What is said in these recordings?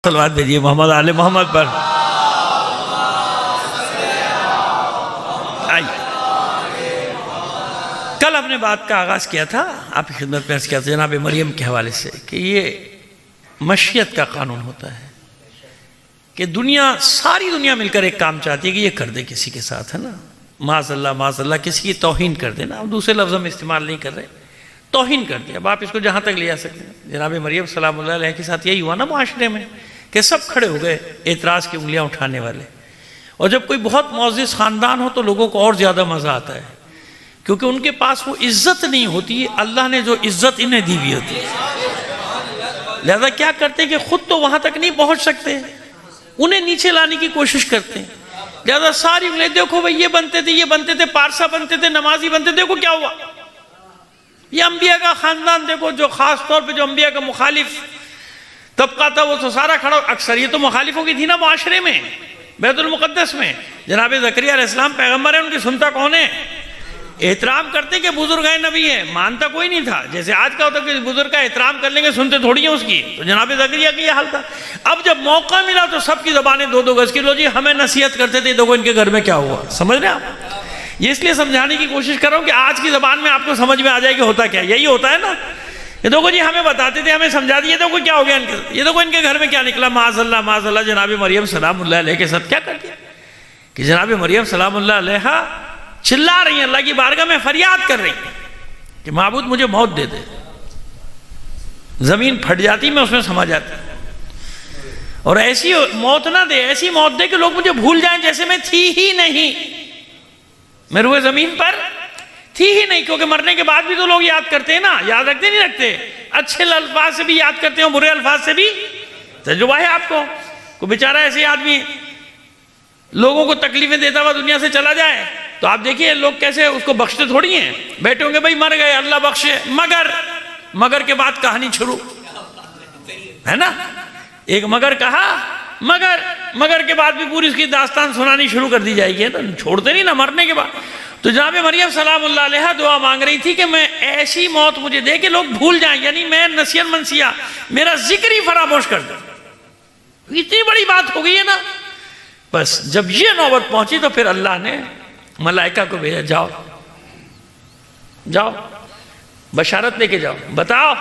صلوات بھیجیے محمد آل محمد پر. کل ہم نے بات کا آغاز کیا تھا، آپ کی خدمت میں عرض کیا تھا جناب مریم کے حوالے سے کہ یہ مشیت کا قانون ہوتا ہے کہ ساری دنیا مل کر ایک کام چاہتی ہے کہ یہ کر دے کسی کے ساتھ، ہے نا. معاذ اللہ کسی کی توہین کر دے نا. اب دوسرے لفظ ہم استعمال نہیں کر رہے، توہین کر دے. اب آپ اس کو جہاں تک لے جا سکتے ہیں. جناب مریم سلام اللہ علیہ کے ساتھ یہی ہوا نا معاشرے میں کہ سب کھڑے ہو گئے اعتراض کی انگلیاں اٹھانے والے. اور جب کوئی بہت معزز خاندان ہو تو لوگوں کو اور زیادہ مزہ آتا ہے، کیونکہ ان کے پاس وہ عزت نہیں ہوتی، اللہ نے جو عزت انہیں دی ہوئی ہوتی ہے. لہذا کیا کرتے ہیں کہ خود تو وہاں تک نہیں پہنچ سکتے، انہیں نیچے لانے کی کوشش کرتے ہیں. لہذا ساری انگلیں دیکھو بھئی یہ بنتے تھے پارسا بنتے تھے، نمازی بنتے تھے، دیکھو کیا ہوا. یہ انبیاء کا خاندان دیکھو، جو خاص طور پہ جو انبیاء کا مخالف طبقہ تھا وہ تو سارا کھڑا. اکثریت تو مخالفوں کی تھی نا معاشرے میں، بیت المقدس میں. جناب زکریا علیہ السلام پیغمبر ہیں، ان کی سنتا کون ہے؟ احترام کرتے کہ بزرگ ہیں، نبی ہیں، مانتا کوئی نہیں تھا. جیسے آج کا ہوتا کہ بزرگ کا احترام کر لیں گے، سنتے تھوڑی ہیں اس کی. تو جناب زکریا کا یہ حال تھا. اب جب موقع ملا تو سب کی زبانیں دو گز کی. لو جی ہمیں نصیحت کرتے تھے، دیکھو ان کے گھر میں کیا ہوا. سمجھ رہے ہیں آپ؟ یہ اس لیے سمجھانے کی کوشش کر رہا ہوں کہ آج کی زبان میں آپ کو سمجھ میں آ جائے کہ ہوتا کیا. یہی ہوتا ہے نا کہ دیکھو جی ہمیں بتاتے تھے، ہمیں سمجھا دیے، دیکھو کیا ہو گیا ان کے. یہ دیکھو ان کے گھر میں کیا نکلا. معاذ اللہ جناب مریم سلام اللہ علیہ کے ساتھ کیا کر دیا کہ جناب مریم سلام اللہ علیہ چلا رہی ہیں، اللہ کی بارگاہ میں فریاد کر رہی ہیں کہ معبود مجھے موت دے دے. زمین پھٹ جاتی، میں اس میں سما جاتی، اور ایسی موت نہ دے، ایسی موت دے کہ لوگ مجھے بھول جائیں جیسے میں تھی ہی نہیں، میں روئے زمین پر تھی ہی نہیں. کیونکہ مرنے کے بعد بھی تو لوگ یاد کرتے ہیں نا، یاد رکھتے نہیں رکھتے. اچھے الفاظ سے بھی یاد کرتے ہیں، برے الفاظ سے بھی. تجربہ ہے آپ کو. کوئی بیچارہ ایسے آدمی لوگوں کو تکلیفیں دیتا ہوا دنیا سے چلا جائے تو آپ دیکھیے لوگ کیسے اس کو بخشتے تھوڑی ہیں. بیٹھے ہوں گے بھائی مر گئے اللہ بخشے، مگر کے بعد کہانی شروع ہے نا. ایک مگر کہا، مگر کے بعد بھی پوری اس کی داستان سنانی شروع کر دی جائے گی. چھوڑتے نہیں نا مرنے کے بعد. تو جناب مریم سلام اللہ علیہ دعا مانگ رہی تھی کہ میں ایسی موت مجھے دے کہ لوگ بھول جائیں، یعنی میں نسیان منسیہ، میرا ذکر ہی فراموش کر دوں. اتنی بڑی بات ہو گئی ہے نا. بس جب یہ نوبت پہنچی تو پھر اللہ نے ملائکہ کو بھیجا، جاؤ بشارت لے کے جاؤ، بتاؤ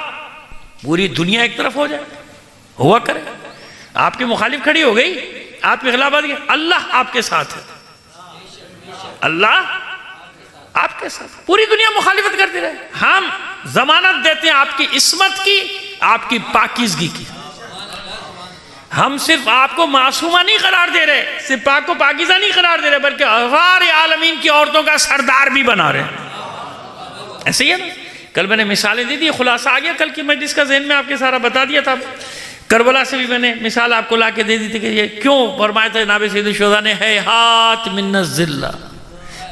پوری دنیا ایک طرف ہو جائے. ہوا کرے. آپ کی مخالف کھڑی ہو گئی، آپ کے خلاف بات کی، اللہ آپ کے ساتھ ہے. اللہ آپ کے ساتھ. پوری دنیا مخالفت کرتی رہے، ہم ضمانت دیتے ہیں آپ کی عصمت کی، آپ کی پاکیزگی کی. ہم صرف آپ کو معصومہ نہیں قرار دے رہے، صرف پاک کو پاکیزہ نہیں قرار دے رہے، بلکہ سارے عالمین کی عورتوں کا سردار بھی بنا رہے ہیں. ایسے ہی ہے نا. کل میں نے مثالیں دی تھی، خلاصہ آ گیا کل کی مجلس کا، ذہن میں آپ کے سارا بتا دیا تھا. کربلا سے بھی میں نے مثال آپ کو لا کے دے دی تھی کہ یہ کیوں فرمایا تھا جناب سید الشہداء نے، ہیہات من الذلہ.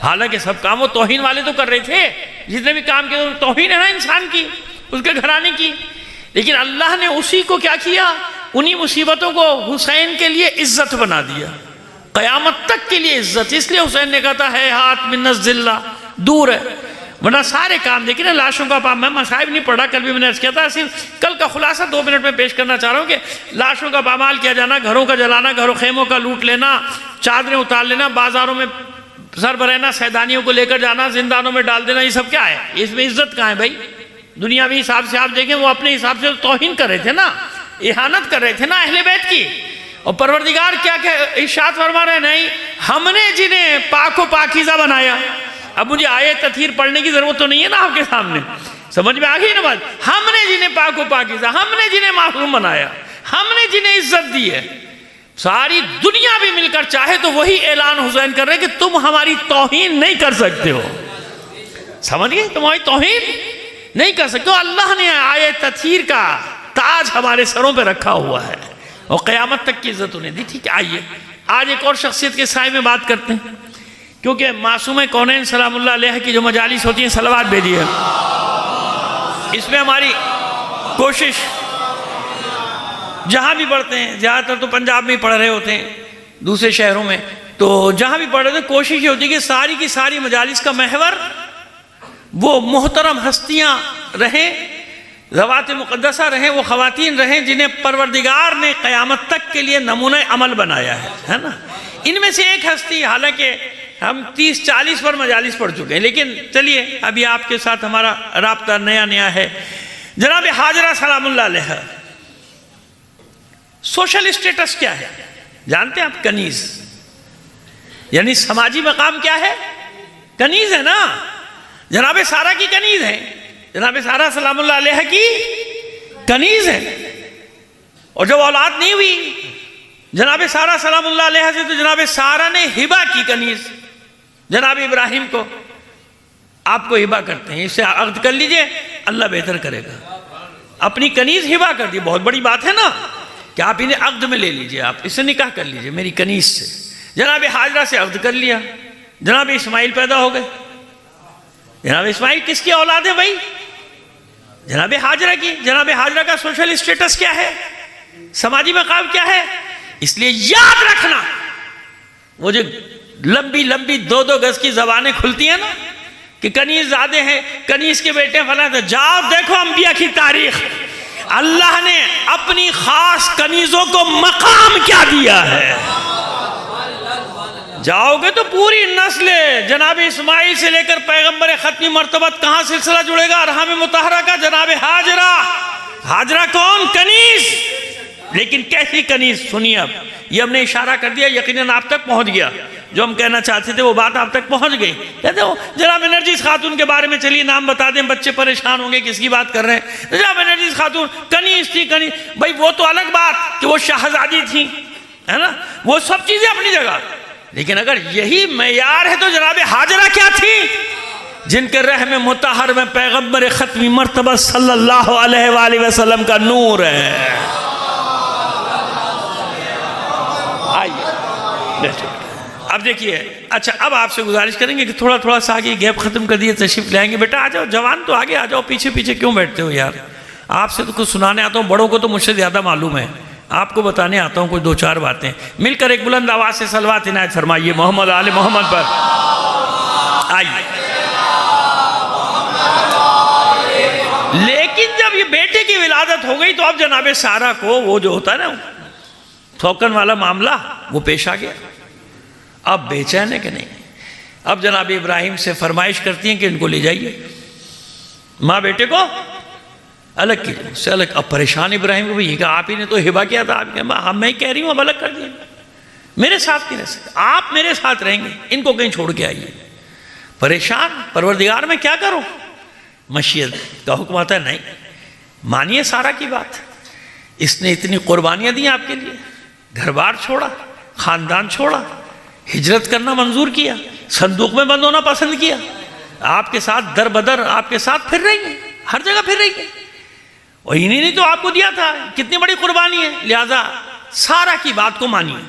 حالانکہ سب کام وہ توہین والے تو کر رہے تھے، جتنے بھی کام کیے توہین ہے نا انسان کی، اس کے گھرانے کی. لیکن اللہ نے اسی کو کیا کیا، انہی مصیبتوں کو حسین کے لیے عزت بنا دیا، قیامت تک کے لیے عزت. اس لیے حسین نے کہا تھا ہیہات من الذلہ، دور ہے. ورنہ سارے کام دیکھیں نا، لاشوں کا پام. میں مصائب نہیں پڑھا، کل بھی میں نے عرض کیا تھا. صرف کل کا خلاصہ 2 منٹ میں پیش کرنا چاہ رہا ہوں کہ لاشوں کا پامال کیا جانا، گھروں کا جلانا، گھروں خیموں کا لوٹ لینا، چادریں اتار لینا، بازاروں میں سر برہنا، سیدانیوں کو لے کر جانا، زندانوں میں ڈال دینا، یہ سب کیا ہے؟ اس میں عزت کہاں ہے بھائی؟ دنیاوی حساب سے آپ دیکھیں وہ اپنے حساب سے توہین کر رہے تھے نا، اہانت کر رہے تھے نا اہل بیت کی. اور پروردگار کیا کہ ارشاد فرما رہے ہیں، نہیں ہم نے جنہیں پاک و پاکیزہ بنایا. اب مجھے آیت تطہیر پڑھنے کی ضرورت تو نہیں ہے نا آپ کے سامنے، سمجھ میں آ گئی نا بات. ہم نے جنہیں پاک و پاکیزہ، ہم نے جنہیں معصوم بنایا، ہم نے جنہیں عزت دی ہے. ساری دنیا بھی مل کر چاہے تو وہی اعلان حسین کر رہے کہ تم ہماری توہین نہیں کر سکتے ہو. سمجھ گئے؟ تمہاری توہین نہیں کر سکتے ہو. اللہ نے آیت تطہیر کا تاج ہمارے سروں پہ رکھا ہوا ہے اور قیامت تک کی عزت انہیں دی. ٹھیک ہے، آئیے آج ایک اور شخصیت کے سائے میں بات کرتے ہیں، کیونکہ معصوم کونین سلام اللہ علیہ کی جو مجالس ہوتی ہیں، صلوات بھیجیے. اس میں ہماری کوشش جہاں بھی پڑھتے ہیں، زیادہ تر تو پنجاب میں ہی پڑھ رہے ہوتے ہیں، دوسرے شہروں میں، تو جہاں بھی پڑھ رہے ہوتے ہیں کوشش یہ ہوتی ہے کہ ساری کی ساری مجالس کا محور وہ محترم ہستیاں رہیں ذوات مقدسہ رہیں، وہ خواتین رہیں جنہیں پروردگار نے قیامت تک کے لیے نمونہ عمل بنایا ہے نا۔ ان میں سے ایک ہستی، حالانکہ ہم 30-40 پر مجالس پڑھ چکے ہیں، لیکن چلیے ابھی آپ کے ساتھ ہمارا رابطہ نیا ہے۔ جناب حاجرہ سلام اللہ علیہ، سوشل اسٹیٹس کیا ہے جانتے ہیں آپ؟ کنیز، یعنی سماجی مقام کیا ہے؟ کنیز ہے نا۔ جناب سارہ کی کنیز ہے، جناب سارہ سلام اللہ علیہ کی کنیز ہے، اور جب اولاد نہیں ہوئی جناب سارہ سلام اللہ علیہ سے تو جناب سارہ نے ہبہ کی کنیز جناب ابراہیم کو، آپ کو ہبہ کرتے ہیں، اس سے عقد کر لیجئے اللہ بہتر کرے گا۔ اپنی کنیز ہبہ کر دی، بہت بڑی بات ہے نا کہ آپ انہیں عقد میں لے لیجئے، آپ اس سے نکاح کر لیجئے میری کنیز سے۔ جناب حاجرہ سے عقد کر لیا، جناب اسماعیل پیدا ہو گئے۔ جناب اسماعیل کس کی اولاد ہے بھائی؟ جناب حاجرہ کی۔ جناب حاجرہ کا سوشل اسٹیٹس کیا ہے؟ سماجی مقام کیا ہے؟ اس لیے یاد رکھنا، وہ جو لمبی لمبی 2 گز کی زبانیں کھلتی ہیں نا کہ کنیز زادے ہیں، کنیز کے بیٹے فلاں، تو جاؤ دیکھو انبیاء کی تاریخ، اللہ نے اپنی خاص کنیزوں کو مقام کیا دیا ہے۔ جاؤ گے تو پوری نسل جناب اسماعیل سے لے کر پیغمبر ختمی مرتبت کہاں سلسلہ جڑے گا؟ ارحام مطہرہ کا جناب حاجرہ۔ حاجرہ کون؟ کنیز۔ لیکن کیسی کنیز؟ سنیے اب یہ ہم نے اشارہ کر دیا، یقیناً آپ تک پہنچ گیا، جو ہم کہنا چاہتے تھے وہ بات آپ تک پہنچ گئی۔ کہتے ہو جناب نرجس خاتون کے بارے میں چلیے نام بتا دیں، بچے پریشان ہوں گے کس کی بات کر رہے ہیں۔ جناب نرجس خاتون کنیز تھی، کنیز بھائی وہ تو الگ بات کہ وہ شہزادی تھی، ہے نا، وہ سب چیزیں اپنی جگہ، لیکن اگر یہی معیار ہے تو جناب حاجرہ کیا تھی؟ جن کے رحم مطہر میں پیغمبر ختمی مرتبہ صلی اللہ علیہ وآلہ وسلم کا نور ہے۔ آئیے اب دیکھیے، اچھا اب آپ سے گزارش کریں گے کہ تھوڑا سا آگے گیپ ختم کر دیے، تشریف لائیں گے۔ بیٹا آ جاؤ، جوان تو آگے آ جاؤ، پیچھے کیوں بیٹھتے ہو یار؟ آپ سے تو کچھ سنانے آتا ہوں، بڑوں کو تو مجھ سے زیادہ معلوم ہے، آپ کو بتانے آتا ہوں کوئی 2-4 باتیں۔ مل کر ایک بلند آواز سے صلوات عنایت فرمائیے محمد آل محمد پر۔ آئیے، لیکن جب یہ بیٹے کی ولادت ہو گئی تو اب جناب سارہ کو وہ جو ہوتا ہے نا تھوکن والا معاملہ وہ پیش آ گیا۔ اب بے چین ہے کہ نہیں؟ اب جناب ابراہیم سے فرمائش کرتی ہیں کہ ان کو لے جائیے، ماں بیٹے کو الگ کیجیے اس سے الگ۔ اب پریشان ابراہیم کو بھی یہ کہ آپ ہی نے تو ہبہ کیا تھا، آپ کہا میں کہہ رہی ہوں اب الگ کر دیا، میرے ساتھ نہیں رہ سکتے، آپ میرے ساتھ رہیں گے، ان کو کہیں چھوڑ کے آئیے۔ پریشان، پروردگار میں کیا کروں؟ مشیت کا حکم آتا ہے نہیں، مانیے سارہ کی بات، اس نے اتنی قربانیاں دی آپ کے لیے، گھر بار چھوڑا، خاندان چھوڑا، ہجرت کرنا منظور کیا، صندوق میں بند ہونا پسند کیا، آپ کے ساتھ در بدر آپ کے ساتھ پھر رہی ہیں، ہر جگہ پھر رہی ہیں، اور انہی نے تو آپ کو دیا تھا، کتنی بڑی قربانی ہے۔ لہٰذا سارہ کی بات کو مانیے،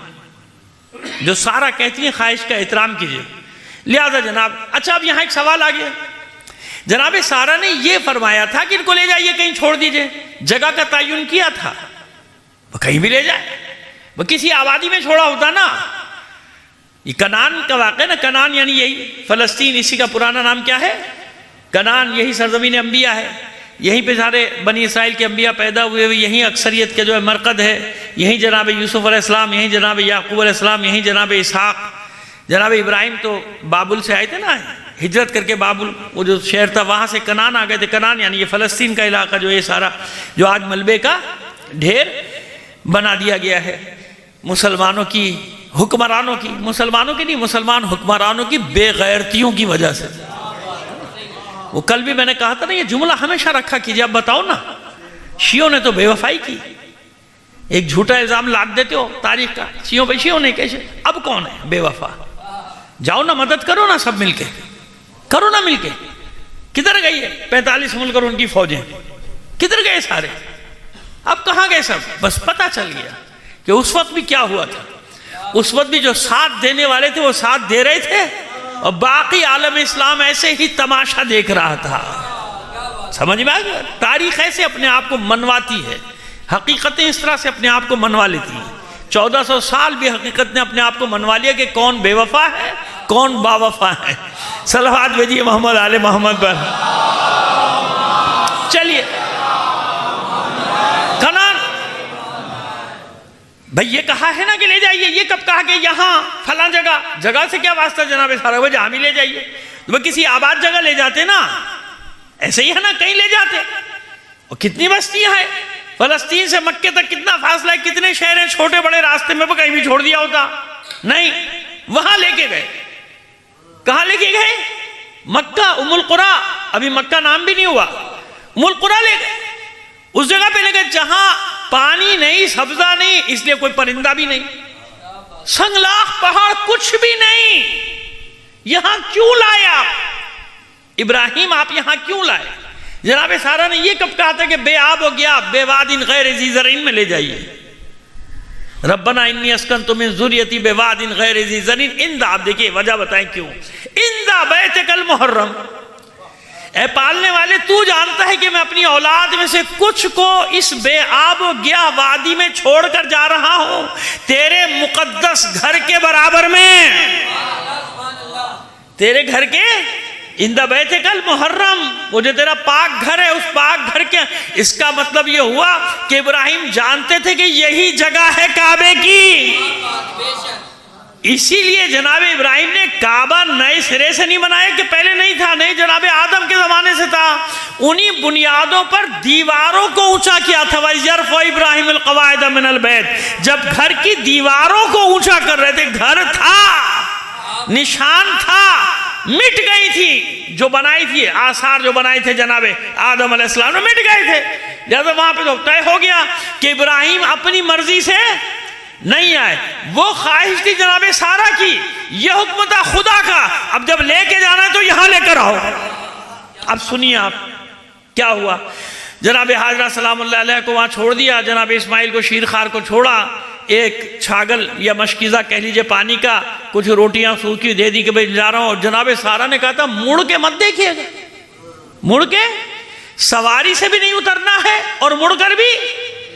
جو سارہ کہتی ہیں خواہش کا احترام کیجیے۔ لہٰذا جناب اچھا اب یہاں ایک سوال آ گیا، جناب سارہ نے یہ فرمایا تھا کہ ان کو لے جائیے کہیں چھوڑ دیجئے، جگہ کا تعین کیا تھا، وہ کہیں بھی لے جائے، وہ کسی آبادی میں چھوڑا ہوتا نا۔ یہ کنعان کا واقعہ نا، کنعان یعنی یہی فلسطین، اسی کا پرانا نام کیا ہے؟ کنعان، یہی سرزمین انبیاء ہے، یہیں پہ سارے بنی اسرائیل کے انبیاء پیدا ہوئے، یہیں اکثریت کے جو ہے مرکز ہے، یہیں جناب یوسف علیہ السلام، یہیں جناب یعقوب علیہ السلام، یہیں جناب اسحاق، جناب ابراہیم تو بابل سے آئے تھے نا، ہجرت کر کے بابل وہ جو شہر تھا وہاں سے کنعان آ گئے تھے۔ کنعان یعنی یہ فلسطین کا علاقہ جو یہ سارا جو آج ملبے کا ڈھیر بنا دیا گیا ہے مسلمانوں کی حکمرانوں کی، مسلمانوں کی نہیں، مسلمان حکمرانوں کی بے غیرتیوں کی وجہ سے۔ وہ کل بھی میں نے کہا تھا نا، یہ جملہ ہمیشہ رکھا کیجئے، اب بتاؤ نا، شیعوں نے تو بے وفائی کی، ایک جھوٹا الزام لاد دیتے ہو تاریخ کا، شیعوں نے کیسے، اب کون ہے بے وفا؟ جاؤ نا، مدد کرو نا، سب مل کے کرو نا، مل کے۔ کدھر گئی ہے 45 ملک اور ان کی فوجیں؟ کدھر گئے سارے؟ اب کہاں گئے سب؟ بس پتہ چل گیا کہ اس وقت بھی کیا ہوا تھا، اس وقت بھی جو ساتھ دینے والے تھے وہ ساتھ دے رہے تھے، اور باقی عالم اسلام ایسے ہی تماشا دیکھ رہا تھا۔ سمجھ میں آ گیا؟ تاریخ ایسے اپنے آپ کو منواتی ہے، حقیقتیں اس طرح سے اپنے آپ کو منوا لیتی ہیں۔ 1400 سال بھی حقیقت نے اپنے آپ کو منوا لیا کہ کون بے وفا ہے کون با وفا ہے۔ صلوات بھیجیے محمد آل محمد پر۔ چلیے بھئی یہ کہا ہے نا کہ لے جائیے، یہ کب کہا کہ یہاں فلاں جگہ سے کیا واسطہ جناب سارا، وہ جہاں بھی لے جائیے، وہ کسی آباد جگہ لے جاتے نا، ایسے ہی ہے نا، کہیں لے جاتے، اور کتنی بستیاں ہیں فلسطین سے مکے تک، کتنا فاصلہ ہے، کتنے شہر ہیں چھوٹے بڑے، راستے میں وہ کہیں بھی چھوڑ دیا ہوتا نہیں، وہاں لے کے گئے. کہاں لے کے گئے؟ مکہ، ام القری، ابھی مکہ نام بھی نہیں ہوا، ام القری لے گئے، اس جگہ پہ لے گئے جہاں پانی نہیں، سبزہ نہیں، اس لیے کوئی پرندہ بھی نہیں، سنگلاخ پہاڑ کچھ بھی نہیں. یہاں کیوں لائے آپ ابراہیم، آپ یہاں کیوں لائے؟ جناب سارا نے یہ کب کہا تھا کہ بے آب ہو گیا، بے وادٍ غیر ذی زرع میں لے جائیے، ربنا انی اسکنت من ذریتی بے وادٍ غیر ذی زرع عند، آپ دیکھیں وجہ بتائیں کیوں، عند بیتک المحرم. اے پالنے والے، تو جانتا ہے کہ میں اپنی اولاد میں سے کچھ کو اس بے آب و گیا وادی میں چھوڑ کر جا رہا ہوں، تیرے مقدس گھر کے برابر میں، تیرے گھر کے عند بیتک المحرم، وہ جو تیرا پاک گھر ہے، اس پاک گھر کے. اس کا مطلب یہ ہوا کہ ابراہیم جانتے تھے کہ یہی جگہ ہے کعبے کی، اسی لیے جناب ابراہیم نے کعبہ نئے سرے سے نہیں بنایا کہ پہلے نہیں تھا، نہیں، جناب آدم کے زمانے سے تھا، انہی بنیادوں پر دیواروں کو اونچا کیا تھا. وَإِذْ يَرْفَعُ إِبْرَاهِيمُ الْقَوَاعِدَ مِنَ الْبَيْتِ، جب گھر کی دیواروں کو اونچا کر رہے تھے، گھر تھا، نشان تھا، مٹ گئی تھی جو بنائی تھی، آثار جو بنائے تھے جناب آدم علیہ السلام نے مٹ گئے تھے، لہذا وہاں پہ تو طے ہو گیا کہ ابراہیم اپنی مرضی سے نہیں آئے، وہ خواہش تھی جناب سارا کی، یہ حکم تھا خدا کا، اب جب لے کے جانا ہے تو یہاں لے کر آؤ. اب سنیے آپ کیا ہوا. جناب حاجرہ سلام اللہ علیہ کو وہاں چھوڑ دیا، جناب اسماعیل کو شیرخوار کو چھوڑا، ایک چھاگل یا مشکیزہ کہہ لیجئے پانی کا، کچھ روٹیاں سوکھی دے دی کہ بھئی جا رہا ہوں. اور جناب سارا نے کہا تھا مڑ کے مت دیکھیے گا، مڑ کے سواری سے بھی نہیں اترنا ہے اور مڑ کر بھی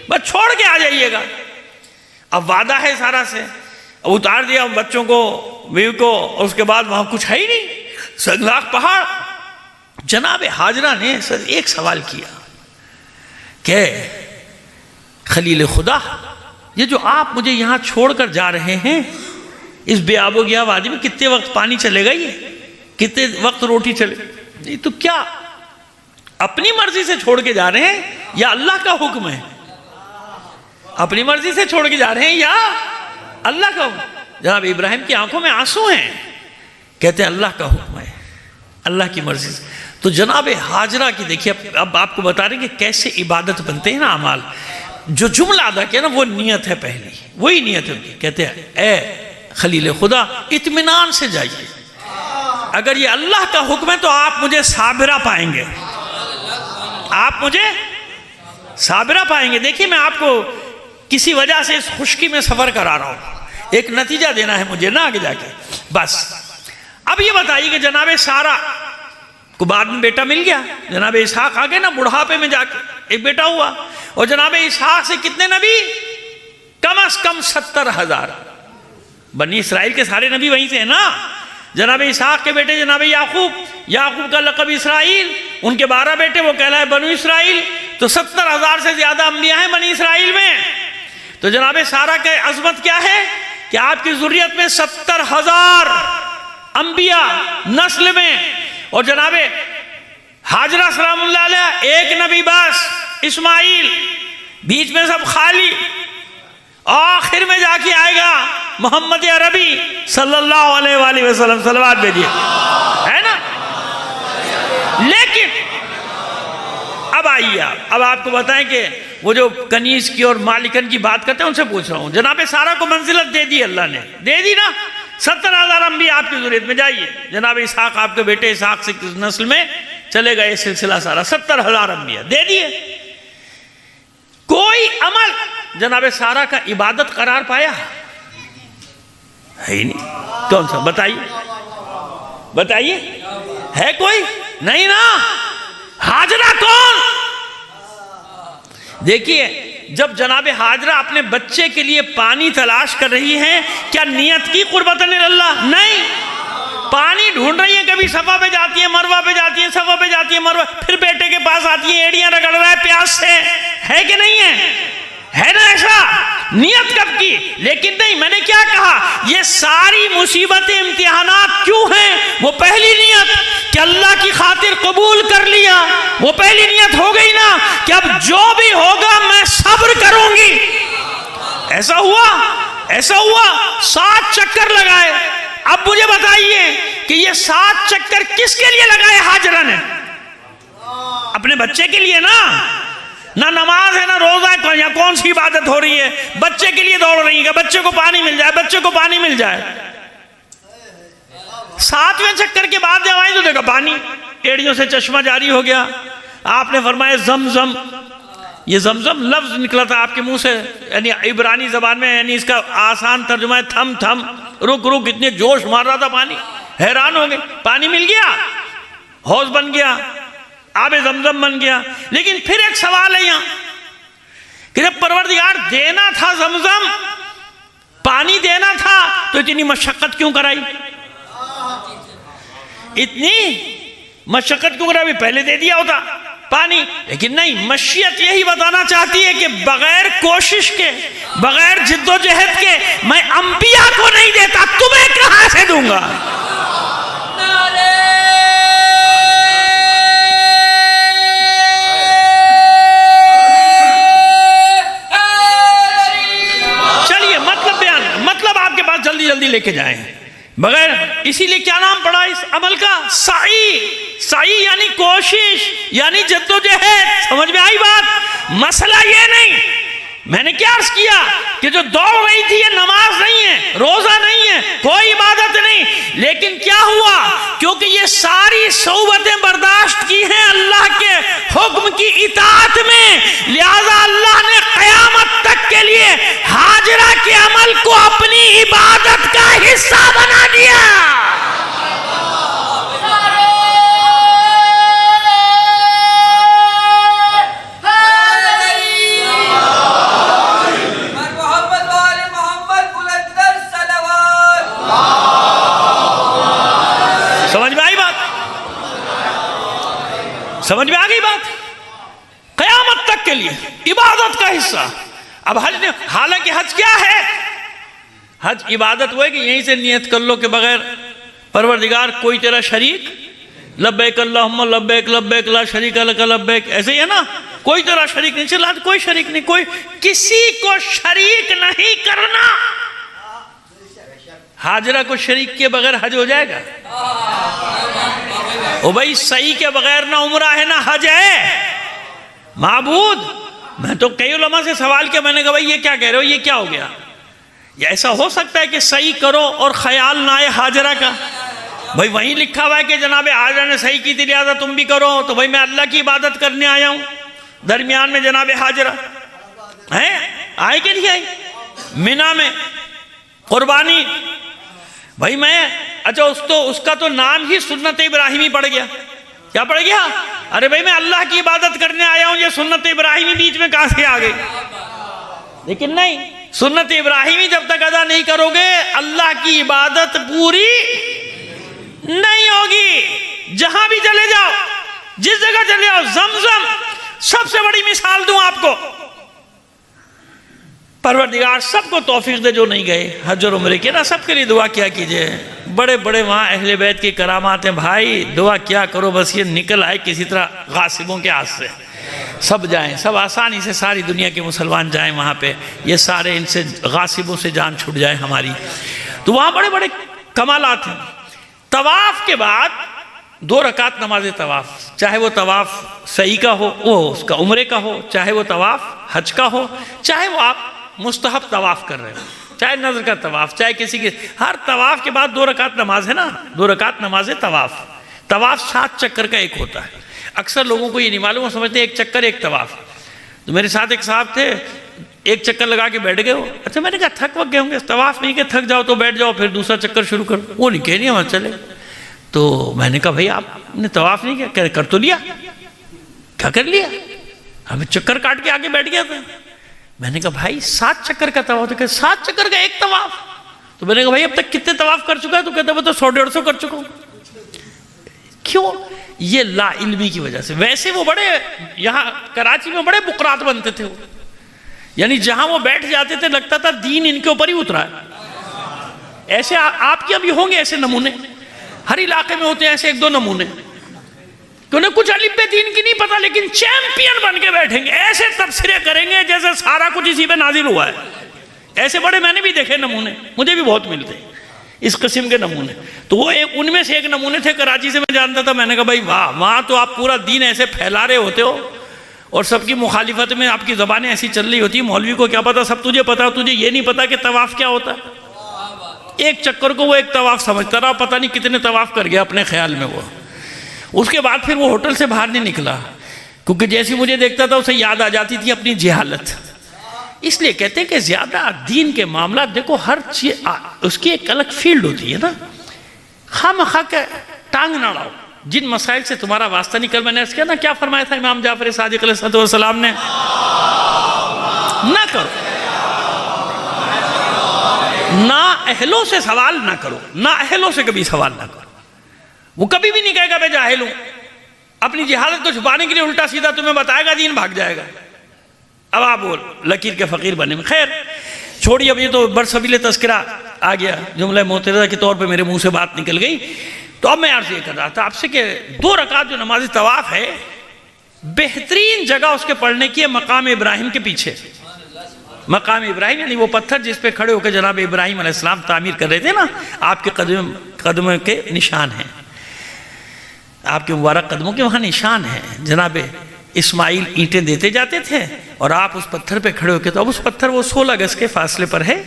بس چھوڑ کے آ جائیے گا. اب وعدہ ہے سارا سے، اتار دیا بچوں کو، بیوی کو، اور اس کے بعد وہاں کچھ ہے ہی نہیں، سنگلاخ پہاڑ. جناب حاجرہ نے ایک سوال کیا کہ خلیل خدا، یہ جو آپ مجھے یہاں چھوڑ کر جا رہے ہیں اس بے آب و گیا وادی میں، کتنے وقت پانی چلے گا، یہ کتنے وقت روٹی چلے گی، تو کیا اپنی مرضی سے چھوڑ کے جا رہے ہیں یا اللہ کا حکم ہے؟ اپنی مرضی سے چھوڑ کے جا رہے ہیں یا اللہ کا حکم؟ جناب ابراہیم کی آنکھوں میں آنسو ہیں، کہتے ہیں اللہ کا حکم ہے، اللہ کی مرضی سے. تو جناب حاجرہ کی دیکھیے، اب آپ کو بتا رہے ہیں کہ کیسے عبادت بنتے ہیں نا اعمال. جو جملہ ادا کیا نا وہ نیت ہے پہلی، وہی نیت ہے ان کی. کہتے ہیں اے خلیل خدا اطمینان سے جائیے، اگر یہ اللہ کا حکم ہے تو آپ مجھے صابرہ پائیں گے، آپ مجھے صابرہ پائیں گے. دیکھیے میں آپ کو کسی وجہ سے اس خشکی میں سفر کرا رہا ہوں، ایک نتیجہ دینا ہے مجھے نا آگے جا کے. بس اب یہ بتائیے کہ جناب سارا کو بعد میں بیٹا مل گیا، جناب اسحاق آگے نا بڑھاپے میں جا کے ایک بیٹا ہوا، اور جناب اسحاق سے کتنے نبی؟ کم از کم 70,000. بنی اسرائیل کے سارے نبی وہیں سے ہیں نا. جناب اسحاق کے بیٹے جناب یعقوب کا لقب اسرائیل، ان کے 12 بیٹے، وہ کہلائے بنو اسرائیل. تو 70,000 سے زیادہ انبیاء ہیں بنی اسرائیل میں. تو جناب سارا کی عظمت کیا ہے کہ آپ کی ذریت میں 70,000 انبیاء نسل میں، اور جناب حاجرہ سلام اللہ علیہ ایک نبی بس، اسماعیل، بیچ میں سب خالی. آخر میں جا کے آئے گا محمد عربی صلی اللہ علیہ وآلہ وسلم، صلوات بھیجیے، ہے نا. لیکن اب آئیے اب آپ کو بتائیں کہ وہ جو کنیز کی اور مالکن کی بات کرتے ہیں ان سے پوچھ رہا ہوں. جناب سارا کو منزلت دے دی اللہ نے، دے دی نا. 70,000 انبیاء آپ کی ذریت میں، جائیے جناب اسحاق آپ کے بیٹے اسحاق سے نسل میں چلے گئے سلسلہ سارا، 70,000 انبیاء دے دیے. کوئی عمل جناب سارا کا عبادت قرار پایا ہے ہی نہیں. کون سا بتائیے ہے کوئی؟ نہیں نا. حاجرہ کون؟ دیکھیے جب جناب حاجرہ اپنے بچے کے لیے پانی تلاش کر رہی ہیں، کیا نیت کی قربتاً اللہ؟ نہیں. پانی ڈھونڈ رہی ہیں، کبھی صفا پہ جاتی ہیں، مروہ پہ جاتی ہیں، صفا پہ جاتی ہیں، مروہ، پھر بیٹے کے پاس آتی ہیں، ایڑیاں رگڑ رہا ہے پیاس سے، ہے کہ نہیں ہے نا ایسا؟ نیت کب کی؟ لیکن نہیں، میں نے کیا کہا، یہ ساری مصیبتیں امتحانات کیوں ہیں؟ وہ پہلی نیت کہ اللہ کی خاطر قبول کر لیا، وہ پہلی نیت ہو گئی نا کہ اب جو بھی ہوگا میں صبر کروں گی۔ ایسا ہوا 7 چکر لگائے۔ اب مجھے بتائیے کہ یہ 7 چکر کس کے لیے لگائے ہاجرہ نے؟ اپنے بچے کے لیے نا، نہ نماز ہے نہ روزہ ہے، یا کون سی عبادت ہو رہی ہے، بچے کے لیے دوڑ رہی ہے کہ بچے کو پانی مل جائے، بچے کو پانی مل جائے۔ 7ویں چکر کے بعد جب آئیں تو دیکھا پانی، ایڑیوں سے چشمہ جاری ہو گیا۔ آپ نے فرمایا زمزم، یہ زمزم لفظ نکلا تھا آپ کے منہ سے، یعنی عبرانی زبان میں، یعنی اس کا آسان ترجمہ ہے تھم تھم، رک رک، اتنے جوش مار رہا تھا پانی، حیران ہو گئے، پانی مل گیا، حوض بن گیا، آب زمزم بن گیا۔ لیکن پھر ایک سوال ہے یہاں کہ جب پروردگار دینا تھا زمزم، پانی دینا تھا، تو اتنی مشقت کیوں کرائی؟ اتنی مشقت کیوں کرائی؟ پہلے دے دیا ہوتا پانی۔ لیکن نہیں، مشیت یہی بتانا چاہتی ہے کہ بغیر کوشش کے، بغیر جد و جہد کے میں انبیاء کو نہیں دیتا، تمہیں کہاں سے دوں گا؟ چلیے مطلب آپ کے پاس جلدی جلدی لے کے جائیں بغیر، اسی لیے کیا نام پڑا اس عمل کا؟ سعی یعنی کوشش، یعنی جد و جہد۔ سمجھ میں آئی بات؟ مسئلہ یہ نہیں، میں نے کیا عرض کیا کہ جو دوڑ رہی تھی یہ نماز نہیں ہے، روزہ نہیں ہے، کوئی عبادت نہیں، لیکن کیا ہوا؟ کیونکہ یہ ساری صعوبتیں برداشت کی ہیں اللہ کے حکم کی اطاعت میں، لہذا اللہ نے قیامت تک کے لیے ہاجرہ کے عمل کو اپنی عبادت کا حصہ بنا دیا۔ سمجھ میں آ گئی بات؟ قیامت تک کے لیے عبادت کا حصہ۔ اب حج نے، حالانکہ حج کیا ہے؟ حج عبادت وہ ہے کہ یہیں سے نیت کر لو کہ بغیر پروردگار کوئی تیرا شریک، لبیک اللہم لبیک لبیک لا شریک لک لبیک، ایسے ہی ہے نا، کوئی تیرا شریک نہیں، چلا کوئی شریک نہیں، کوئی کسی کو شریک نہیں کرنا۔ حاجرہ کو شریک کے بغیر حج ہو جائے گا؟ او بھائی صحیح کے بغیر نہ عمرہ ہے نہ حج ہے۔ معبود، میں تو کئی علماء سے سوال کیا، میں نے کہا بھائی یہ کیا کہہ رہے ہو، یہ کیا ہو گیا؟ یہ ایسا ہو سکتا ہے کہ صحیح کرو اور خیال نہ آئے حاجرہ کا؟ بھائی وہیں لکھا ہوا ہے کہ جناب حاجرہ نے صحیح کی تھی لہذا تم بھی کرو، تو بھائی میں اللہ کی عبادت کرنے آیا ہوں، درمیان میں جناب حاجرہ ہیں، آئے کہ نہیں آئی؟ منی میں قربانی، بھائی میں، اچھا اس کا تو نام ہی سنت ابراہیمی پڑ گیا۔ کیا پڑ گیا؟ ارے بھائی میں اللہ کی عبادت کرنے آیا ہوں، یہ سنت ابراہیمی بیچ میں کہاں سے آ گئی؟ لیکن نہیں، سنت ابراہیمی جب تک ادا نہیں کرو گے اللہ کی عبادت پوری نہیں ہوگی۔ جہاں بھی چلے جاؤ، جس جگہ چلے جاؤ، زمزم سب سے بڑی مثال دوں آپ کو، پروردگار سب کو توفیق دے جو نہیں گئے حج اور عمرے کے، نا سب کے لیے دعا کیا کیجئے، بڑے بڑے وہاں اہل بیت کی کرامات ہیں بھائی، دعا کیا کرو بس یہ نکل آئے کسی طرح غاصبوں کے ہاتھ سے، سب جائیں، سب آسانی سے ساری دنیا کے مسلمان جائیں وہاں پہ، یہ سارے ان سے غاصبوں سے جان چھوٹ جائے ہماری۔ تو وہاں بڑے بڑے کمالات ہیں۔ طواف کے بعد 2 رکعت نماز طواف، چاہے وہ طواف سعی کا ہو، وہ اس کا عمرے کا ہو، چاہے وہ طواف حج کا ہو، چاہے وہ آپ مستحب طواف کر رہے ہو، چاہے نظر کا طواف، چاہے کسی کے، ہر طواف کے بعد 2 رکعت نماز ہے نا، 2 رکعت نماز طواف۔ طواف 7 چکر کا ایک ہوتا ہے، اکثر لوگوں کو یہ نہیں معلوم، وہ سمجھتے ہیں ایک چکر ایک طواف۔ تو میرے ساتھ ایک صاحب تھے، ایک چکر لگا کے بیٹھ گئے ہو، اچھا میں نے کہا تھک وق گئے ہوں گے، طواف نہیں کہ تھک جاؤ تو بیٹھ جاؤ پھر دوسرا چکر شروع کرو، وہ نہیں کہہ نہیں ہم چلے۔ تو میں نے کہا بھائی آپ نے طواف نہیں کیا؟ کر تو لیا، کیا کر لیا؟ ہمیں چکر کاٹ کے آگے بیٹھ گیا تھا۔ میں نے کہا بھائی 7 چکر کا طواف، تو کہ 7 چکر کا ایک طواف؟ تو میں نے کہا بھائی اب تک کتنے طواف کر چکا ہے؟ تو کہتا ہے وہ تو 100-150 کر چکا ہوں۔ کیوں؟ یہ لا علمی کی وجہ سے۔ ویسے وہ بڑے، یہاں کراچی میں بڑے بقرات بنتے تھے، یعنی جہاں وہ بیٹھ جاتے تھے لگتا تھا دین ان کے اوپر ہی اترا ہے. ایسے آپ کے ابھی ہوں گے ایسے نمونے, ہر علاقے میں ہوتے ہیں ایسے ایک دو نمونے کہ انہیں کچھ الف دین کی نہیں پتا لیکن چیمپئن بن کے بیٹھیں گے, ایسے تبصرے کریں گے جیسے سارا کچھ اسی پہ نازل ہوا ہے. ایسے بڑے میں نے بھی دیکھے نمونے, مجھے بھی بہت ملتے ہیں اس قسم کے نمونے. تو وہ ان میں سے ایک نمونے تھے, کراچی سے میں جانتا تھا. میں نے کہا بھائی واہ, وہاں تو آپ پورا دین ایسے پھیلا رہے ہوتے ہو اور سب کی مخالفت میں آپ کی زبانیں ایسی چل رہی ہوتی ہیں, مولوی کو کیا پتا, سب تجھے پتا, تجھے یہ نہیں پتا کہ طواف کیا ہوتا ہے. ایک چکر کو وہ ایک طواف سمجھتا رہا, پتہ نہیں کتنے طواف کر گیا اپنے خیال میں وہ. اس کے بعد پھر وہ ہوٹل سے باہر نہیں نکلا, کیونکہ جیسی مجھے دیکھتا تھا اسے یاد آ جاتی تھی اپنی جہالت. اس لیے کہتے ہیں کہ زیادہ دین کے معاملات دیکھو, ہر چیز اس کی ایک الگ فیلڈ ہوتی ہے نا. خام خواہ کے ٹانگ نہ اڑاؤ, جن مسائل سے تمہارا واسطہ نہیں. کل میں نے اس کیا نا کیا فرمایا تھا امام جعفر صادق علیہ السلام نے, نہ کرو, نا اہلوں سے سوال نہ کرو, نا اہلوں سے کبھی سوال نہ کرو. وہ کبھی بھی نہیں کہے گا میں جاہل ہوں, اپنی جہالت کو چھپانے کے لیے الٹا سیدھا تمہیں بتائے گا, دین بھاگ جائے گا. اب آپ بول لکیر کے فقیر بنے میں. خیر چھوڑی, اب یہ تو برسبیل تذکرہ آ گیا, جملہ معترضہ کے طور پہ میرے منہ سے بات نکل گئی. تو اب میں عرض یہ کر رہا تھا آپ سے کہ 2 رکعت جو نماز طواف ہے, بہترین جگہ اس کے پڑھنے کی ہے مقام ابراہیم کے پیچھے. مقام ابراہیم یعنی وہ پتھر جس پہ کھڑے ہو کے جناب ابراہیم علیہ السلام تعمیر کر رہے تھے نا, آپ کے قدموں کے نشان ہیں, آپ کے مبارک قدموں کے وہاں نشان ہیں. جناب اسماعیل اینٹیں دیتے جاتے تھے اور آپ اس پتھر پہ کھڑے ہو کے, تو اب اس پتھر وہ 16 گز کے فاصلے پر ہے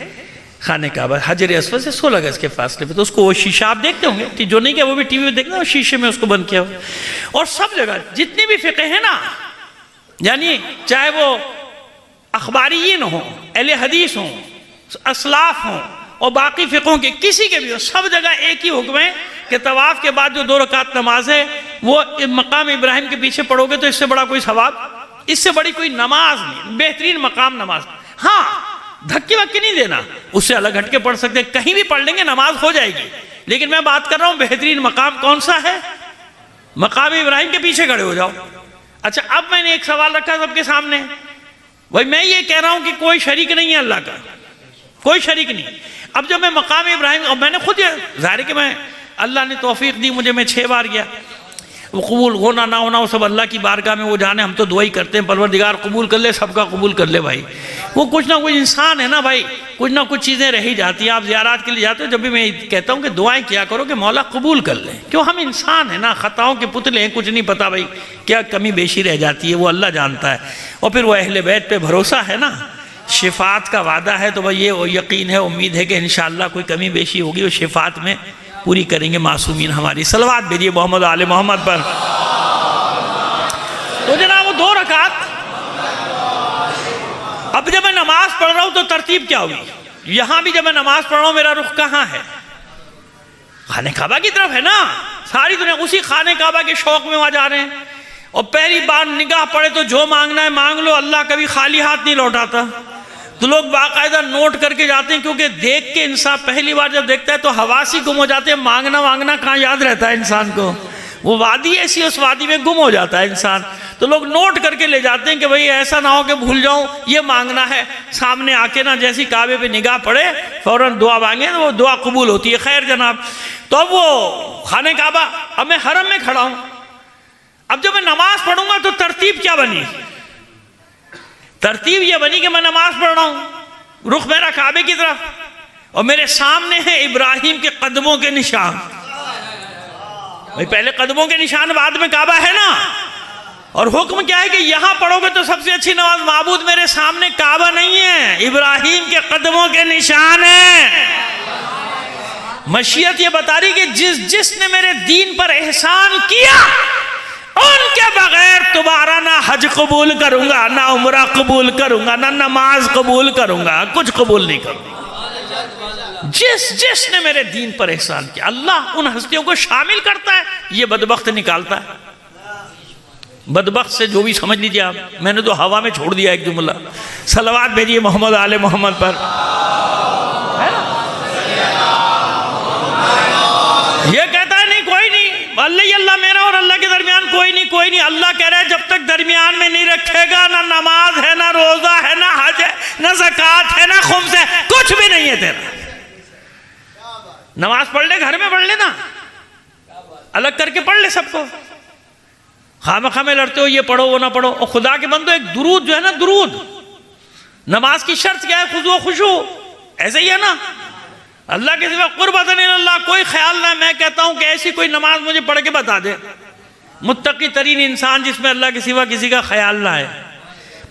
خانہ کعبہ, حجر اسود سے 16 گز کے فاصلے پہ. تو اس کو وہ شیشہ آپ دیکھتے ہوں گے, جو نہیں کہ وہ بھی ٹی وی میں دیکھتے ہیں, شیشے میں اس کو بند کیا ہو. اور سب جگہ جتنی بھی فقہ ہیں نا, یعنی چاہے وہ اخباریین ہوں, اہل حدیث ہوں, اسلاف ہوں اور باقی فقہوں کے کسی کے بھی ہوں, سب جگہ ایک ہی حکم ہے کہ طواف کے بعد جو 2 رکعت نماز ہے وہ مقام ابراہیم کے پیچھے پڑھو گے تو اس سے بڑا کوئی ثواب, اس سے بڑی کوئی نماز نہیں, بہترین مقام نماز. ہاں دھکے وکے نہیں دینا, اس سے الگ ہٹ کے پڑھ سکتے ہیں, کہیں بھی پڑھ لیں گے نماز ہو جائے گی. لیکن میں بات کر رہا ہوں بہترین مقام کون سا ہے, مقام ابراہیم کے پیچھے کھڑے ہو جاؤ. اچھا اب میں نے ایک سوال رکھا سب کے سامنے, بھائی میں یہ کہہ رہا ہوں کہ کوئی شریک نہیں ہے اللہ کا, کوئی شریک نہیں. اب جب میں مقام ابراہیم, اب میں نے خود یہ ظاہر کہ میں اللہ نے توفیق دی مجھے, میں 6 بار گیا. وہ قبول ہونا نہ ہونا وہ سب اللہ کی بارگاہ میں وہ جانے, ہم تو دعا ہی کرتے ہیں پروردگار قبول کر لے, سب کا قبول کر لے بھائی. وہ کچھ نہ کچھ انسان ہے نا بھائی, کچھ نہ کچھ چیزیں رہ ہی جاتی ہیں. آپ زیارات کے لیے جاتے ہو, جب بھی میں کہتا ہوں کہ دعائیں کیا کرو کہ مولا قبول کر لے, کیوں ہم انسان ہیں نا, خطاؤں کے پتلے ہیں, کچھ نہیں پتا بھائی کیا کمی بیشی رہ جاتی ہے, وہ اللہ جانتا ہے. اور پھر وہ اہل بیت پہ بھروسہ ہے نا, شفاعت کا وعدہ ہے, تو بھائی یہ یقین ہے, امید ہے کہ انشاءاللہ کوئی کمی بیشی ہوگی وہ شفاعت میں پوری کریں گے معصومین ہماری. صلوات بھیجیے محمد آل محمد پر. تو جناب وہ 2 رکعت, اب جب میں نماز پڑھ رہا ہوں تو ترتیب کیا ہوگی, یہاں بھی جب میں نماز پڑھ رہا ہوں میرا رخ کہاں ہے, خانہ کعبہ کی طرف ہے نا. ساری دنیا اسی خانہ کعبہ کے شوق میں وہاں جا رہے ہیں, اور پہلی بار نگاہ پڑے تو جو مانگنا ہے مانگ لو, اللہ کبھی خالی ہاتھ نہیں لوٹاتا. تو لوگ باقاعدہ نوٹ کر کے جاتے ہیں, کیونکہ دیکھ کے انسان پہلی بار جب دیکھتا ہے تو حواس ہی گم ہو جاتے ہیں, مانگنا کہاں یاد رہتا ہے انسان کو, وہ وادی ایسی, اس وادی میں گم ہو جاتا ہے انسان. تو لوگ نوٹ کر کے لے جاتے ہیں کہ بھئی ایسا نہ ہو کہ بھول جاؤں, یہ مانگنا ہے. سامنے آ کے نا جیسی کعبے پہ نگاہ پڑے فوراً دعا مانگیں تو وہ دعا قبول ہوتی ہے. خیر جناب, تو اب وہ خانہ کعبہ, اب میں حرم میں کھڑا ہوں. اب جب میں نماز پڑھوں گا تو ترتیب کیا بنی, ترتیب یہ بنی کہ میں نماز پڑھ رہا ہوں, رخ میرا کعبے کی طرف, اور میرے سامنے ہے ابراہیم کے قدموں کے نشان. بھئی پہلے قدموں کے نشان, بعد میں کعبہ ہے نا. اور حکم کیا ہے کہ یہاں پڑھو گے تو سب سے اچھی نماز, معبود میرے سامنے کعبہ نہیں ہے, ابراہیم کے قدموں کے نشان ہیں. مشیت یہ بتا رہی کہ جس نے میرے دین پر احسان کیا ان کے بغیر دوبارہ نہ حج قبول کروں گا, نہ عمرہ قبول کروں گا, نہ نماز قبول کروں گا, کچھ قبول نہیں کروں گا. جس نے میرے دین پر احسان کیا, اللہ ان ہستیوں کو شامل کرتا ہے, یہ بدبخت نکالتا ہے. بدبخت سے جو بھی سمجھ لیجئے آپ, میں نے تو ہوا میں چھوڑ دیا ایک جملہ. صلوات بھیجیے محمد آل محمد پر. یہ کہتا ہے نہیں کوئی نہیں, اللہ میرا اور اللہ کے درمیان کوئی نہیں. اللہ کہہ رہا ہے جب تک درمیان میں نہیں رکھے گا, نہ نماز ہے, نہ روزہ ہے, نہ حج ہے, نہ زکوٰۃ ہے، نہ خمس ہے، کچھ بھی نہیں ہے تیرا۔ نماز پڑھ لے، گھر میں پڑھ لے نا، الگ کر کے پڑھ لے سب کو۔ خواہ میں لڑتے ہو یہ پڑھو وہ نہ پڑھو۔ اور خدا کے بندو ایک درود جو ہے نا، درود، نماز کی شرط کیا ہے؟ خضوع و خشوع، ایسے ہی ہے نا۔ اللہ کے سوا قربت اللہ، کوئی خیال نہ۔ میں کہتا ہوں کہ ایسی کوئی نماز مجھے پڑھ کے بتا دے، متقی ترین انسان جس میں اللہ کے سوا کسی کا خیال نہ ہے۔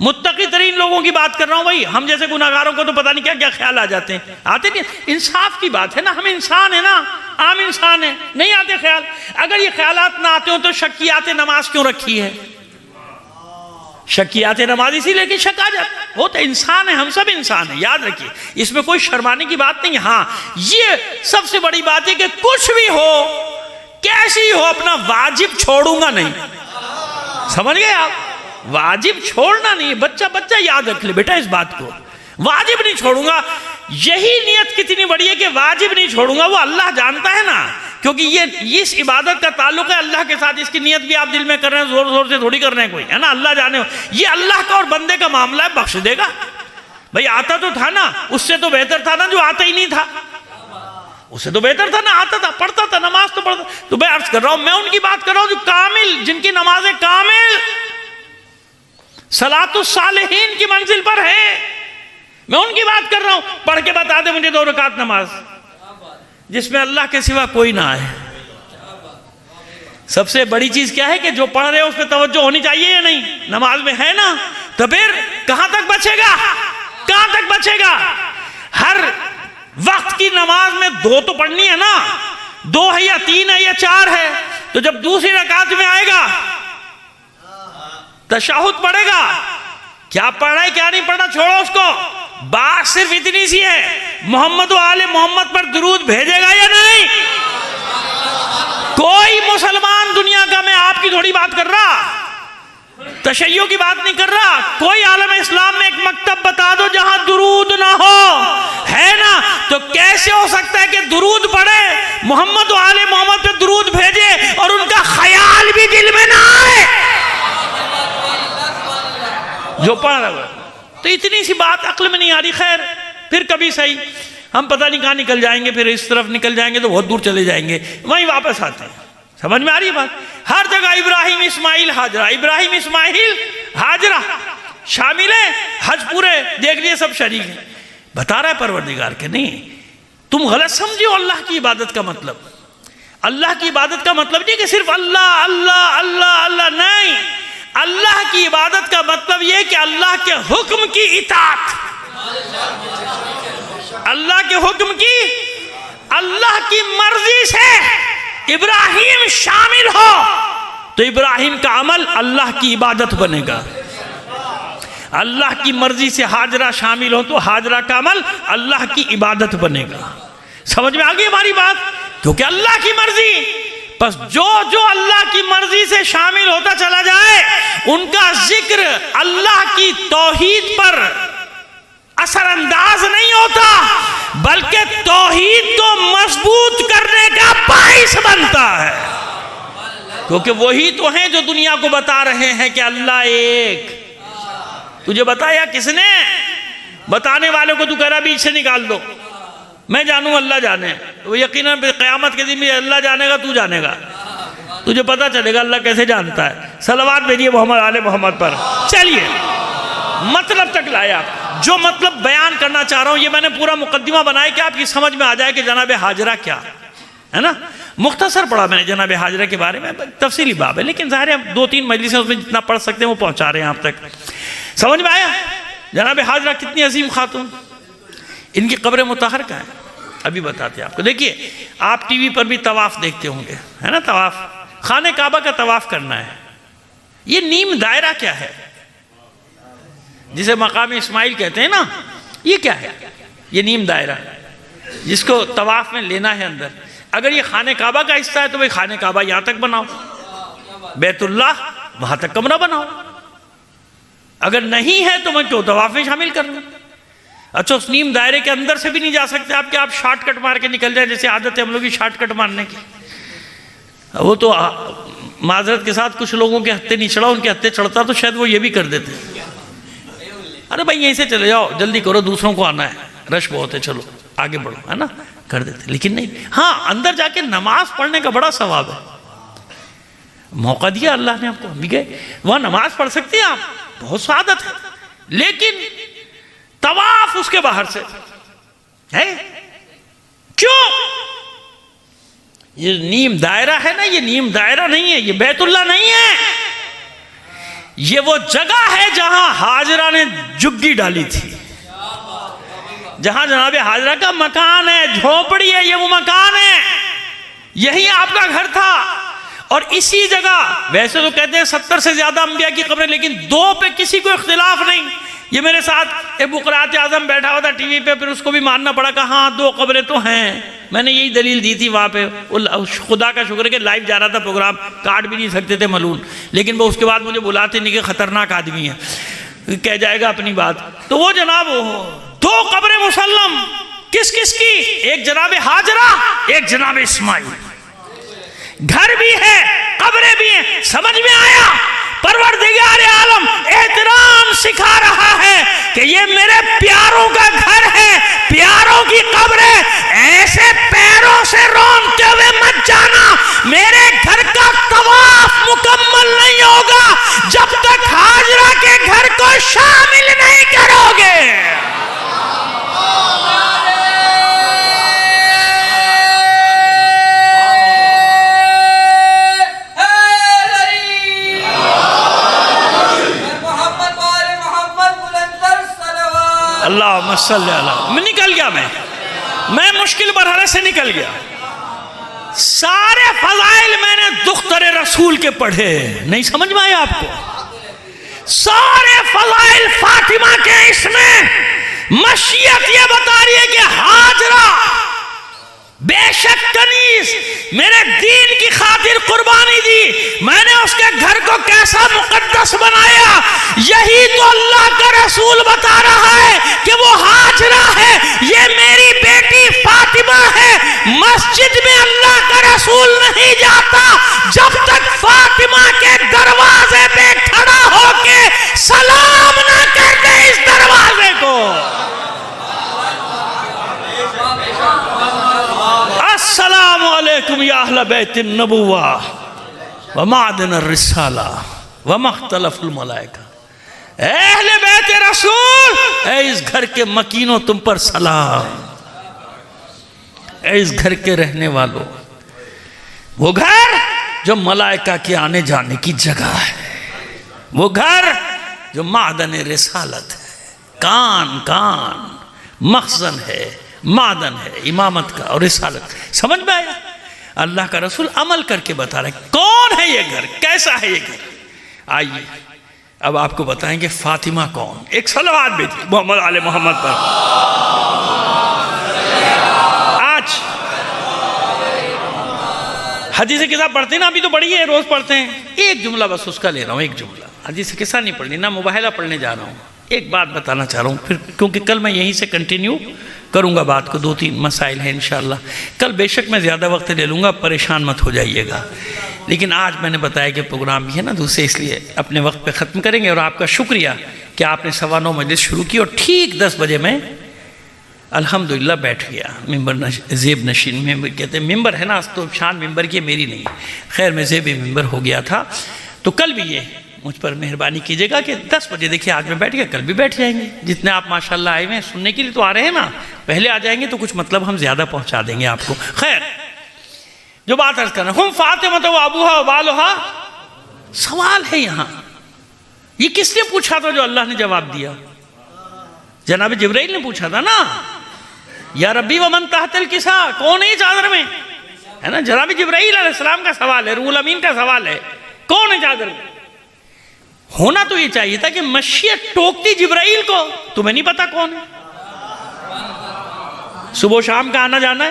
متقی ترین لوگوں کی بات کر رہا ہوں بھائی، ہم جیسے گناہگاروں کو تو پتہ نہیں کیا کیا خیال آ جاتے ہیں، آتے نہیں۔ انصاف کی بات ہے نا، ہم انسان ہیں نا، عام انسان ہیں، نہیں آتے خیال۔ اگر یہ خیالات نہ آتے ہوں تو شکیات نماز کیوں رکھی ہے؟ شکیات نماز اسی لیے کہ شک آ جاتا، وہ تو انسان ہے، ہم سب انسان ہیں، یاد رکھیے، اس میں کوئی شرمانے کی بات نہیں۔ ہاں یہ سب سے بڑی بات ہے کہ کچھ بھی ہو، کیسی ہو، اپنا واجب چھوڑوں گا نہیں۔ سمجھ گئے آپ؟ واجب چھوڑنا نہیں۔ بچہ یاد رکھ لے بیٹا اس بات کو، واجب نہیں چھوڑوں گا۔ یہی نیت کتنی بڑی ہے کہ واجب نہیں چھوڑوں گا، وہ اللہ جانتا ہے نا، کیونکہ یہ اس عبادت کا تعلق ہے اللہ کے ساتھ۔ اس کی نیت بھی آپ دل میں کر رہے ہیں، زور زور سے تھوڑی کر رہے ہیں کوئی، ہے نا، اللہ جانے۔ یہ اللہ کا اور بندے کا معاملہ ہے، بخش دے گا۔ بھئی آتا تو تھا نا، اس سے تو بہتر تھا نا جو آتا ہی نہیں تھا، اس سے تو بہتر تھا نا، آتا تھا، پڑھتا تھا، نماز تو پڑھتا۔ تو میں عرض کر رہا ہوں، میں ان کی بات کر رہا ہوں جو کامل، جن کی نمازیں کامل صلاۃ الصالحین کی منزل پر ہے، میں ان کی بات کر رہا ہوں۔ پڑھ کے بتا دے مجھے 2 رکعت نماز جس میں اللہ کے سوا کوئی نہ آئے۔ سب سے بڑی چیز کیا ہے کہ جو پڑھ رہے ہو اس پہ توجہ ہونی چاہیے یا نہیں؟ نماز میں ہے نا، تو پھر کہاں تک بچے گا؟ کہاں تک بچے گا؟ ہر وقت کی نماز میں 2 تو پڑھنی ہے نا، 2 ہے یا 3 ہے یا 4 ہے، تو جب دوسری رکعت میں آئے گا تشہد پڑھے گا، کیا پڑھ رہا ہے کیا نہیں پڑھنا چھوڑو اس کو، بات صرف اتنی سی ہے، محمد و آل محمد پر درود بھیجے گا یا نہیں؟ کوئی مسلمان دنیا کا، میں آپ کی تھوڑی بات کر رہا، تشیع کی بات نہیں کر رہا، کوئی عالم اسلام میں ایک مکتب بتا دو جہاں درود نہ ہو، ہے نا؟ تو کیسے ہو سکتا ہے کہ درود پڑھے، محمد و آل محمد پہ درود بھیجے اور ان کا خیال بھی دل میں نہ آئے جو پڑھ رہا ہے؟ تو اتنی سی بات عقل میں نہیں آ رہی۔ خیر پھر کبھی صحیح، ہم پتہ نہیں کہاں نکل جائیں گے، پھر اس طرف نکل جائیں گے تو بہت دور چلے جائیں گے، وہیں واپس آتے ہیں۔ سمجھ میں آ رہی ہے بات؟ ہر جگہ ابراہیم اسماعیل ہاجرہ، ابراہیم اسماعیل ہاجرہ شامل ہے، حج پورے دیکھ لیے سب شریک ہیں۔ بتا رہا ہے پروردگار کہ نہیں، تم غلط سمجھو اللہ کی عبادت کا مطلب۔ اللہ کی عبادت کا مطلب نہیں کہ صرف اللہ اللہ اللہ اللہ، نہیں، اللہ کی عبادت کا مطلب یہ کہ اللہ کے حکم کی اطاعت، اللہ کے حکم کی، اللہ کی مرضی سے ابراہیم شامل ہو تو ابراہیم کا عمل اللہ کی عبادت بنے گا۔ اللہ کی مرضی سے ہاجرہ شامل ہو تو ہاجرہ کا عمل اللہ کی عبادت بنے گا۔ سمجھ میں آگئی ہماری بات؟ کیونکہ اللہ کی مرضی، پس جو اللہ کی مرضی سے شامل ہوتا چلا جائے ان کا ذکر اللہ کی توحید پر اثر انداز نہیں ہوتا، بلکہ توحید کو مضبوط کرنے کا باعث بنتا ہے، کیونکہ وہی تو ہیں جو دنیا کو بتا رہے ہیں کہ اللہ ایک۔ تجھے بتایا کس نے؟ بتانے والے کو تو کہہ رہا بیچ سے نکال دو، میں جانوں اللہ جانے، وہ یقیناً قیامت کے دن بھی اللہ جانے گا، تو جانے گا، تجھے پتہ چلے گا اللہ کیسے جانتا ہے۔ صلوات بھیجیے محمد آل محمد پر۔ چلیے مطلب تک لایا، جو مطلب بیان کرنا چاہ رہا ہوں، یہ میں نے پورا مقدمہ بنایا کہ آپ کی سمجھ میں آ جائے کہ جناب ہاجرہ کیا ہے نا۔ مختصر پڑھا میں نے جناب ہاجرہ کے بارے میں، تفصیلی باب ہے، لیکن ظاہر ہے 2-3 مجلسیں اس میں جتنا پڑھ سکتے ہیں وہ پہنچا رہے ہیں آپ تک۔ سمجھ میں آیا؟ جناب ہاجرہ کتنی عظیم خاتون، ان کی قبر مطہر کہاں ہے ابھی بتاتے ہیں آپ کو۔ دیکھیے آپ ٹی وی پر بھی طواف دیکھتے ہوں گے، ہے نا، طواف، خانہ کعبہ کا طواف کرنا ہے۔ یہ نیم دائرہ کیا ہے جسے مقام اسماعیل کہتے ہیں نا، یہ کیا ہے؟ یہ نیم دائرہ جس کو طواف میں لینا ہے اندر۔ اگر یہ خانہ کعبہ کا حصہ ہے تو بھئی خانہ کعبہ یہاں تک بناؤ، بیت اللہ وہاں تک کمرہ بناؤ، اگر نہیں ہے تو میں کیوں طواف میں شامل کر لوں۔ اچھا اس نیم دائرے کے اندر سے بھی نہیں جا سکتے آپ کہ آپ شارٹ کٹ مار کے نکل جائیں، جیسے عادت ہے ہم لوگ کی شارٹ کٹ مارنے کی۔ وہ تو معذرت کے ساتھ کچھ لوگوں کے ہتھے نہیں چڑھا، ان کے ہتھے چڑھتا تو شاید وہ یہ بھی کر دیتے، ارے بھائی یہیں سے چلے جاؤ، جلدی کرو، دوسروں کو آنا ہے، رش بہت ہے، چلو آگے بڑھو، ہے نا، کر دیتے، لیکن نہیں۔ ہاں اندر جا کے نماز پڑھنے کا بڑا ثواب ہے، موقع دیا اللہ نے آپ کو، بھی گئے وہاں نماز پڑھ سکتے ہیں آپ، بہت سعادت ہے، لیکن طواف اس کے باہر سے ہے۔ کیوں؟ یہ نیم دائرہ ہے نا، یہ نیم دائرہ نہیں ہے، یہ بیت اللہ نہیں ہے، یہ وہ جگہ ہے جہاں حاجرہ نے جگی ڈالی تھی، جہاں جناب حاجرہ کا مکان ہے، جھوپڑی ہے، یہ وہ مکان ہے، یہی آپ کا گھر تھا۔ اور اسی جگہ ویسے تو کہتے ہیں 70 سے زیادہ انبیاء کی قبریں، لیکن 2 پہ کسی کو اختلاف نہیں۔ یہ میرے ساتھ ابو قرات اعظم بیٹھا ہوا تھا ٹی وی پہ، پھر اس کو بھی ماننا پڑا کہ ہاں 2 قبریں تو ہیں، میں نے یہی دلیل دی تھی وہاں پہ۔ خدا کا شکر ہے کہ لائیو جا رہا تھا پروگرام، کاٹ بھی نہیں سکتے تھے ملون، لیکن وہ اس کے بعد مجھے بلاتے نہیں کہ خطرناک آدمی ہے، کہہ جائے گا اپنی بات۔ تو وہ جناب 2 قبریں مسلم، کس کس کی؟ ایک جناب حاجرہ، ایک جناب اسماعیل، گھر بھی ہے قبریں بھی ہیں۔ سمجھ میں آیا؟ پروردگار عالم احترام سکھا رہا ہے کہ یہ میرے پیاروں کا گھر ہے، پیاروں کی قبر ہے، ایسے پیروں سے رونتے ہوئے مت جانا، میرے گھر کا طواف مکمل نہیں ہوگا جب تک حاجرہ کے گھر کو شامل نہیں کرو گے۔ اللہم صلی اللہ، میں نکل گیا، میں مشکل مرحلے سے نکل گیا۔ سارے فضائل میں نے دختر رسول کے پڑھے، نہیں سمجھ میں آیا آپ کو؟ سارے فضائل فاطمہ کے، اس میں مشیت یہ بتا رہی ہے کہ حاجرہ بے شک کنیز میرے دین کی خاطر قربانی دی، میں نے اس کے گھر کو کیسا مقدس بنایا۔ یہی تو اللہ کا رسول بتا رہا ہے کہ وہ حاجرہ ہے، یہ میری بیٹی فاطمہ ہے۔ مسجد میں اللہ کا رسول نہیں جاتا جب تک فاطمہ کے دروازے پہ کھڑا ہو کے سلام نہ کر دے اس دروازے کو۔ السلام علیکم یا اہل بیت النبوہ ومعدن الرسالہ ومختلف الملائکہ، اے اہل بیت رسول، اے اس گھر کے مکینوں تم پر سلام، اے اس گھر کے رہنے والوں، وہ گھر جو ملائکہ کے آنے جانے کی جگہ ہے، وہ گھر جو معدن رسالت ہے، کان مخزن ہے، معدن ہے امامت کا اور رسالت۔ سمجھ میں آیا؟ اللہ کا رسول عمل کر کے بتا رہے ہیں کون ہے یہ گھر، کیسا ہے یہ گھر۔ آئیے اب آپ کو بتائیں گے فاطمہ کون۔ ایک صلوات بھیجیے محمد آل محمد پر۔ آج حدیث قصہ پڑھتے ہیں نا، ابھی تو بڑی ہے، روز پڑھتے ہیں، ایک جملہ بس اس کا لے رہا ہوں، ایک جملہ، حدیث قصہ نہیں پڑھنی، نہ مباحلہ پڑھنے جا رہا ہوں، ایک بات بتانا چاہ رہا ہوں، پھر کیونکہ کل میں یہیں سے کنٹینیو کروں گا بات کو، 2-3 مسائل ہیں انشاءاللہ، کل بے شک میں زیادہ وقت لے لوں گا، پریشان مت ہو جائیے گا، لیکن آج میں نے بتایا کہ پروگرام بھی ہے نا دوسرے، اس لیے اپنے وقت پہ ختم کریں گے۔ اور آپ کا شکریہ کہ آپ نے 9:15 مجلس شروع کی اور ٹھیک 10 بجے میں الحمدللہ بیٹھ گیا، ممبر زیب نشین، ممبر کہتے ہیں ممبر ہے نا، تو شان ممبر کی میری نہیں، خیر میں زیب ممبر ہو گیا تھا۔ تو کل بھی یہ مجھ پر مہربانی کیجئے گا کہ 10 بجے دیکھیں آج میں بیٹھ گیا، کل بھی بیٹھ جائیں گے، جتنے آپ ماشاءاللہ آئے ہوئے ہیں سننے کے لیے تو آ رہے ہیں نا، پہلے آ جائیں گے تو کچھ مطلب ہم زیادہ پہنچا دیں گے آپ کو۔ خیر جو بات عرض کرنا، ہم فاطمہ و ابوہا و بالہا، سوال ہے یہاں، یہ کس نے پوچھا تھا جو اللہ نے جواب دیا؟ جناب جبرائیل نے پوچھا تھا نا، یا ربی ومن تحت الکسا، کون ہے چادر میں، ہے نا، جناب جبرائیل علیہ السلام کا سوال ہے، روح الامین کا سوال ہے، کون ہے چادر میں؟ ہونا تو یہ چاہیے تھا کہ مشیت ٹوکتی جبرائیل کو، تمہیں نہیں پتا کون ہے؟ صبح و شام کا آنا جانا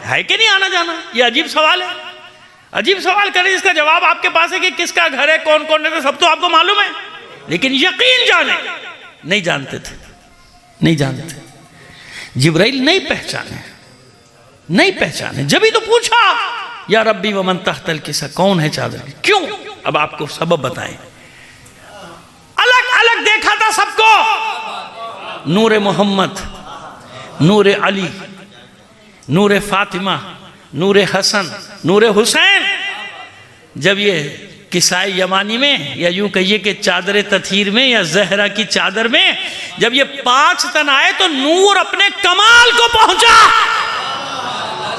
ہے کہ نہیں آنا جانا؟ یہ عجیب سوال ہے، عجیب سوال کریں، اس کا جواب آپ کے پاس ہے کہ کس کا گھر ہے، کون کون ہے، سب تو آپ کو معلوم ہے، لیکن یقین جانے نہیں جانتے تھے، نہیں جانتے تھے، جبرائیل نہیں پہچانے، جبھی تو پوچھا یا ربی ومن تحت الکسا، کون ہے چادر؟ کیوں؟ اب آپ کو سبب بتائیں، الگ الگ الگ دیکھا تھا سب کو. نور محمد، نور علی، نور فاطمہ، نور حسن، نور حسین. جب یہ کسائی یمانی میں، یا یوں کہیے کہ چادر تطہیر میں، یا زہرا کی چادر میں جب یہ 5 تن آئے تو نور اپنے کمال کو پہنچا،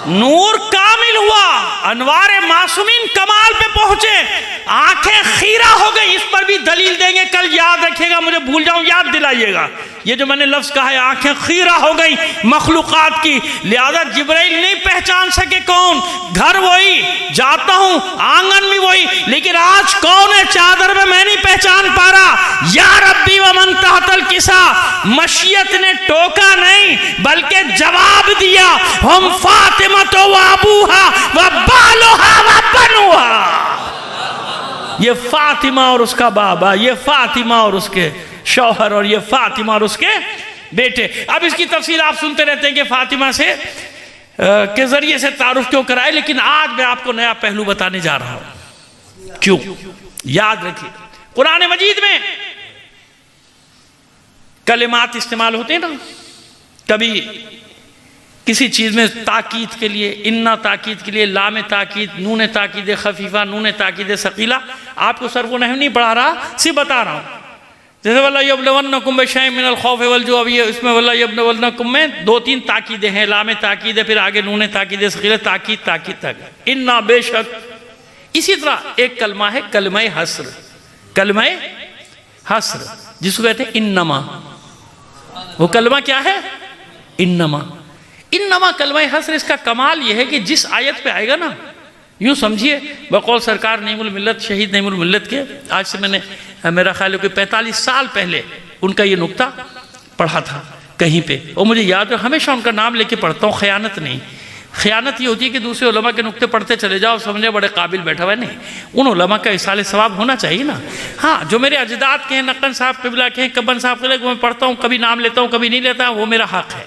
نور کامل ہوا، انوار معصومین کمال پہ پہنچے، آنکھیں خیرہ ہو گئی. اس پر بھی دلیل دیں گے، کل یاد رکھے گا، مجھے بھول جاؤں یاد دلائیے گا. یہ جو میں نے لفظ کہا ہے آنکھیں خیرہ ہو گئی مخلوقات کی، لہذا جبرائیل نہیں پہچان سکے کون. گھر وہی، جاتا ہوں آنگن بھی وہی، لیکن آج کون ہے چادر میں نہیں پہچان پا رہا. یا ربی ومن تحت الکسا، مشیت نے ٹوکا نہیں بلکہ جواب دیا، ہم فاطمہ تو وابوہا وبالوہا وبنوہا. یہ فاطمہ اور اس کا بابا، یہ فاطمہ اور اس کے شوہر، اور یہ فاطمہ اور اس کے بیٹے. اب اس کی تفصیل آپ سنتے رہتے ہیں کہ فاطمہ سے کے ذریعے سے تعارف کیوں کرائے، لیکن آج میں آپ کو نیا پہلو بتانے جا رہا ہوں. کیوں؟ یاد رکھیے، قرآن مجید میں کلمات استعمال ہوتے ہیں نا، کبھی کسی چیز میں تاکید کے لیے، انا تاکید کے لیے، لام تاکید، نون تاکید خفیفہ، نون تاکید ثقیلہ. آپ کو صرف و نحو نہیں پڑھا رہا، صرف بتا رہا ہوں. جیسے وَلَا يَبْلَوَنَّكُمْ بِشَيْءٍ مِّنَ الْخَوْفِ وَالْجُوعِ، اب یہ اس میں وَلَا يَبْلَوَنَّكُمْ میں 2-3 تاکیدیں ہیں، لام تاکید ہے، پھر آگے نون تاکید ثقیلہ، تاکید تاکید تاکید. انا بے شک. اسی طرح ایک کلمہ ہے کلمہ حصر، کلمہ حصر جس کو کہتے ہیں انما. وہ کلمہ کیا ہے؟ انما. انما کلمہ حصر، اس کا کمال یہ ہے کہ جس آیت پہ آئے گا نا، یوں سمجھیے بقول سرکار نعیم الملت شہید نعیم الملت کے، آج سے میں نے میرا خیال ہے کہ 45 سال پہلے ان کا یہ نکتہ پڑھا تھا کہیں پہ، اور مجھے یاد ہے، ہمیشہ ان کا نام لے کے پڑھتا ہوں، خیانت نہیں. خیانت یہ ہوتی ہے کہ دوسرے علماء کے نکتے پڑھتے چلے جاؤ، سمجھے بڑے قابل بیٹھا ہوا ہے. نہیں، ان علماء کا اصال ثواب ہونا چاہیے نا. ہاں، جو میرے اجداد کے ہیں، نقن صاحب قبلہ کے ہیں، کبن صاحب قبلہ کے، میں پڑھتا ہوں، کبھی نام لیتا ہوں کبھی نہیں لیتا، وہ میرا حق ہے.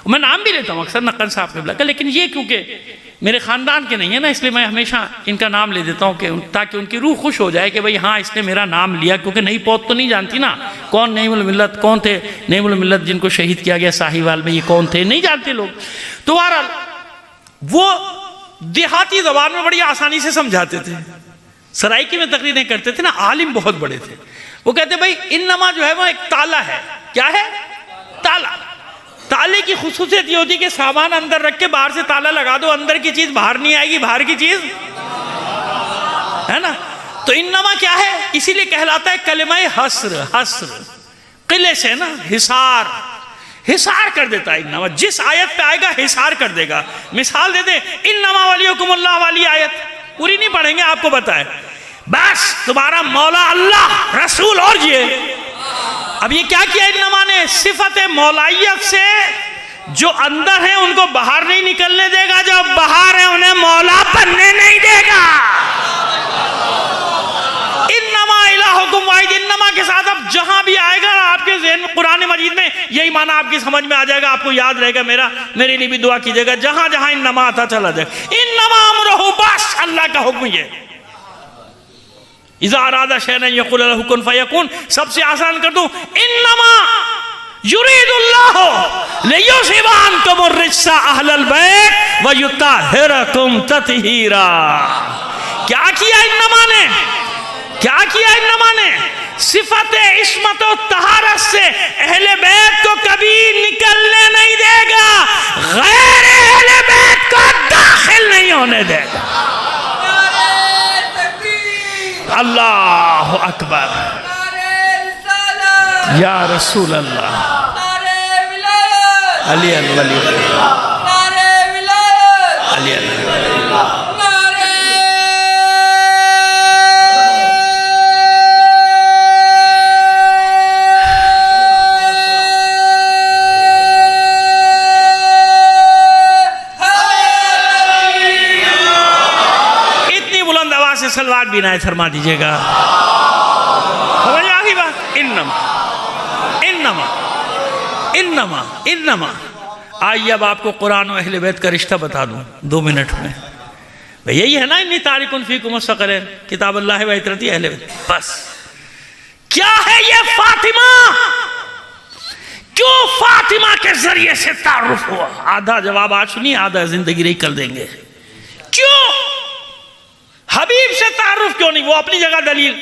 میں نام بھی لیتا ہوں اکثر نقن صاحب قبلہ کا، لیکن یہ کیونکہ میرے خاندان کے نہیں ہے نا، اس لیے میں ہمیشہ ان کا نام لے دیتا ہوں کہ تاکہ ان کی روح خوش ہو جائے کہ بھئی ہاں اس نے میرا نام لیا. کیونکہ نئی پوت تو نہیں جانتی نا کون نعیم الملت، کون تھے نعیم الملت جن کو شہید کیا گیا ساہیوال میں، یہ کون تھے نہیں جانتے لوگ. تو بہرحال وہ دیہاتی زبان میں بڑی آسانی سے سمجھاتے تھے. سرائکی میں تقریریں کرتے تھے نا، عالم بہت بڑے تھے. وہ کہتے بھئی انما جو ہے وہ ایک تالا ہے. کیا ہے؟ تالا. تالے کی خصوصیت یہ ہوتی ہے کہ سامان اندر رکھ کے باہر سے تالا لگا دو، اندر کی چیز باہر نہیں آئے گی، باہر کی چیز ہے نا. تو انما کیا ہے؟ اسی لیے کہلاتا ہے کلمہ حصر. حصر قلعے سے نا، حصار، حصار کر دیتا ہے انما. جس آیت پہ آئے گا حصار کر دے گا. مثال دے دیں، انما ولیکم اللہ والی آیت پوری نہیں پڑھیں گے، آپ کو بتائے بس تمہارا مولا اللہ، رسول اور یہ. اب یہ کیا کیا انما نے؟ صفت مولائیت سے جو اندر ہیں ان کو باہر نہیں نکلنے دے گا، جو باہر ہیں انہیں مولا بننے نہیں دے گا. انما الہکم واحد. انما کے ساتھ اب جہاں بھی آئے گا آپ کے ذہن میں قرآن مجید میں یہی معنی آپ کی سمجھ میں آ جائے گا، آپ کو یاد رہے گا. میرے لیے بھی دعا کیجئے گا، جہاں جہاں انما آتا چلا جائے. انما امرہ، بس اللہ کا حکم یہ، اذا اراد شیئا یقول له کن فیکون. سب سے آسان کر دوں، انما یرید اللہ لیذھب عنکم الرجس اہل البیت ویطہرکم تطہیرا. کیا کیا انما نے؟ کیا کیا انما نے؟ صفت عصمت و طہارت سے اہل بیت کو کبھی نکلنے نہیں دے گا، غیر اہل بیت کو داخل نہیں ہونے دے گا. اللہ اکبر، یا رسول اللہ، علی الولی، علی الولی. سلوات بھی نائت فرما دیجئے گا. سمجھ آگئی بات؟ انما انما انما انما. آئیے اب آپ کو قرآن و اہل بیت کا رشتہ بتا دوں 2 منٹ میں. یہی ہے نا انی تارکن فیکم الثقلین، کتاب اللہ و عترتی اہل بیت. بس کیا ہے یہ فاطمہ؟ کیوں فاطمہ کے ذریعے سے تعارف ہوا؟ آدھا جواب آج سنیے، آدھا زندگی رہی کر دیں گے۔ کیوں حبیب سے تعارف کیوں نہیں؟ وہ اپنی جگہ دلیل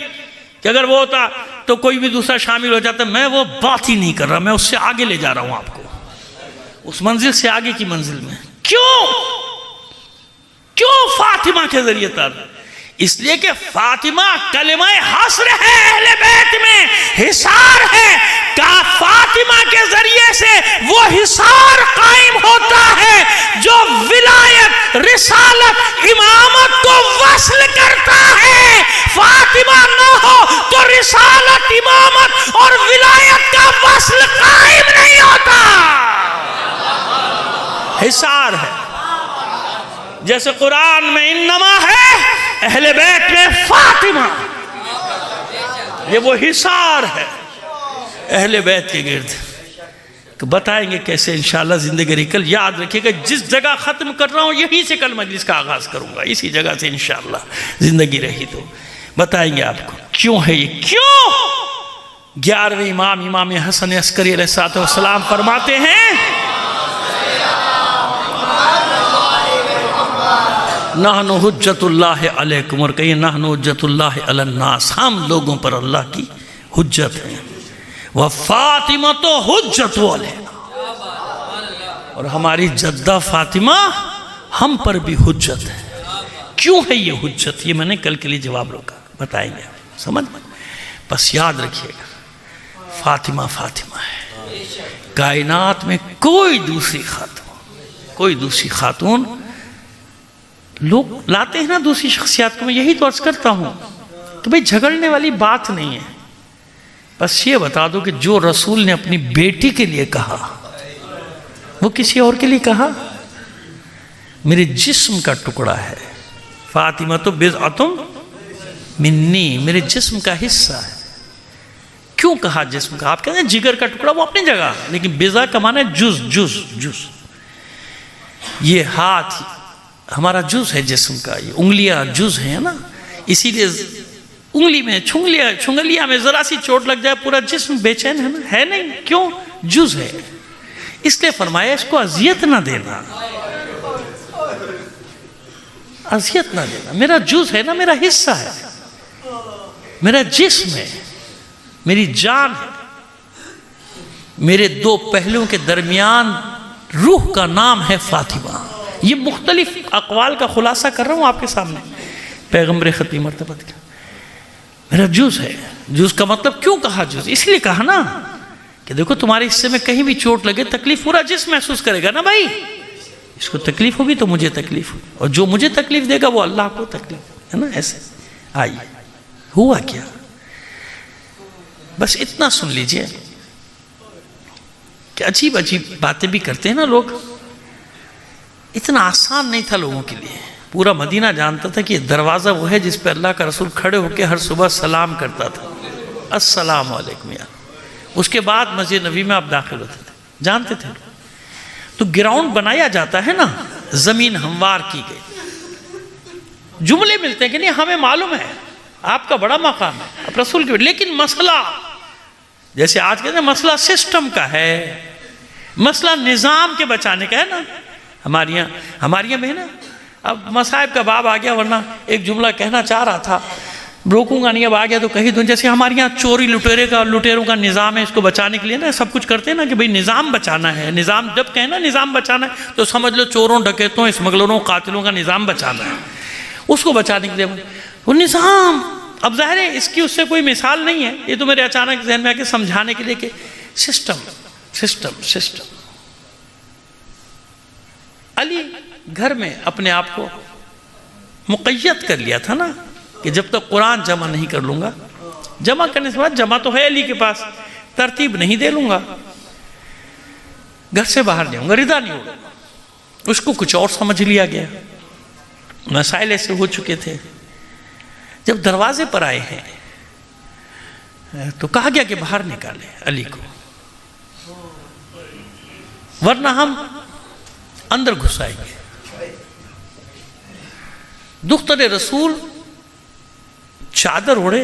کہ اگر وہ ہوتا تو کوئی بھی دوسرا شامل ہو جاتا۔ میں وہ بات ہی نہیں کر رہا، میں اس سے آگے لے جا رہا ہوں آپ کو، اس منزل سے آگے کی منزل میں۔ کیوں فاطمہ کے ذریعے تعارف؟ اس لیے کہ فاطمہ کلمہ حصر ہے، اہل بیت میں حصار ہے، کہ فاطمہ کے ذریعے سے وہ حصار قائم ہوتا ہے جو ولایت، رسالت، امامت کو وصل کرتا ہے۔ فاطمہ نہ ہو تو رسالت، امامت اور ولایت کا وصل قائم نہیں ہوتا، حصار ہے۔ جیسے قرآن میں انما ہے، اہل بیت میں فاطمہ، یہ وہ حصار ہے اہل بیت کے گرد۔ بتائیں گے کیسے انشاءاللہ زندگی رہی۔ کل یاد رکھیے کہ جس جگہ ختم کر رہا ہوں یہیں سے کل مجلس کا آغاز کروں گا، اسی جگہ سے انشاءاللہ زندگی رہی تو بتائیں گے آپ کو کیوں ہے یہ۔ کیوں 11ویں امام حسن عسکری علیہ السلام فرماتے ہیں نحن حجت اللہ علیکم، اور کہیں نحن حجت اللہ علی الناس، ہم لوگوں پر اللہ کی حجت ہے۔ وفاطمہ تو حجت علینا، اور ہماری جدہ فاطمہ ہم پر بھی حجت ہے۔ کیوں ہے یہ حجت؟ یہ میں نے کل کے لیے جواب روکا، بتائیں گے سمجھ میں۔ بس یاد رکھیے گا فاطمہ ہے، کائنات میں کوئی دوسری خاتون لوگ لاتے ہیں نا دوسری شخصیات کو، میں یہی تو عرض کرتا ہوں کہ بھئی جھگڑنے والی بات نہیں ہے، بس یہ بتا دو کہ جو رسول نے اپنی بیٹی کے لیے کہا وہ کسی اور کے لیے کہا؟ میرے جسم کا ٹکڑا ہے، فاطمہ تو بضعۃ منی، میرے جسم کا حصہ ہے۔ کیوں کہا جسم کا؟ آپ کہتے ہیں جگر کا ٹکڑا، وہ اپنی جگہ، لیکن بضع کا معنی ہے جز۔ یہ ہاتھ ہمارا جز ہے جسم کا، یہ انگلیاں جز ہیں نا، اسی لیے انگلی میں چھنگلیاں میں ذرا سی چوٹ لگ جائے پورا جسم بے چین ہے نا، ہے نہیں؟ کیوں؟ جز ہے، اس لیے فرمایا اس کو اذیت نہ دینا، اذیت نہ دینا، میرا جز ہے نا، میرا حصہ ہے، میرا جسم ہے، میری جان ہے، میرے دو پہلوؤں کے درمیان روح کا نام ہے فاطمہ۔ یہ مختلف اقوال کا خلاصہ کر رہا ہوں آپ کے سامنے، پیغمبر ختمی مرتبت کا، میرا جز ہے۔ جز کا مطلب کیوں کہا جز؟ اس لیے کہا نا کہ دیکھو تمہارے حصے میں کہیں بھی چوٹ لگے تکلیف پورا جسم محسوس کرے گا نا بھائی، اس کو تکلیف ہوگی تو مجھے تکلیف ہوگی، اور جو مجھے تکلیف دے گا وہ اللہ کو تکلیف ہے نا، ایسے۔ آئیے ہوا کیا؟ بس اتنا سن لیجئے کہ عجیب باتیں بھی کرتے ہیں نا لوگ، اتنا آسان نہیں تھا لوگوں کے لیے۔ پورا مدینہ جانتا تھا کہ یہ دروازہ وہ ہے جس پہ اللہ کا رسول کھڑے ہو کے ہر صبح سلام کرتا تھا، السلام علیکم یا۔ اس کے بعد مسجد نبی میں آپ داخل ہوتے تھے، جانتے تھے۔ تو گراؤنڈ بنایا جاتا ہے نا، زمین ہموار کی گئی، جملے ملتے ہیں کہ نہیں ہمیں معلوم ہے آپ کا بڑا مقام ہے، آپ رسول کی، لیکن مسئلہ جیسے آج کہتے ہیں مسئلہ سسٹم کا ہے، مسئلہ نظام کے بچانے کا ہے نا۔ ہمارے یہاں میں نا اب مصائب کا باب آ گیا، ورنہ ایک جملہ کہنا چاہ رہا تھا، روکوں گا نہیں، اب آ گیا تو کہی دوں۔ جیسے ہمارے یہاں چوری لٹیروں کا نظام ہے، اس کو بچانے کے لیے نا سب کچھ کرتے ہیں نا کہ بھئی نظام بچانا ہے، نظام جب کہیں نا نظام بچانا ہے تو سمجھ لو چوروں، ڈکیتوں، اسمگلروں، قاتلوں کا نظام بچانا ہے، اس کو بچانے کے لیے وہ نظام۔ اب ظاہر ہے اس کی اس سے کوئی مثال نہیں ہے، یہ تو میرے اچانک ذہن میں آ کے سمجھانے کے لیے کہ سسٹم۔ علی گھر میں اپنے آپ کو مقید کر لیا تھا نا کہ جب تک قرآن جمع نہیں کر لوں گا، جمع کرنے سے بعد جمع تو ہے علی کے پاس، ترتیب نہیں دے لوں گا، گھر سے باہر نہیں ہوں گا، رضا نہیں ہوگا۔ اس کو کچھ اور سمجھ لیا گیا، مسائل ایسے ہو چکے تھے۔ جب دروازے پر آئے ہیں تو کہا گیا کہ باہر نکالے علی کو، ورنہ ہم اندر گھسائیں گے۔ دختر رسول چادر اوڑھے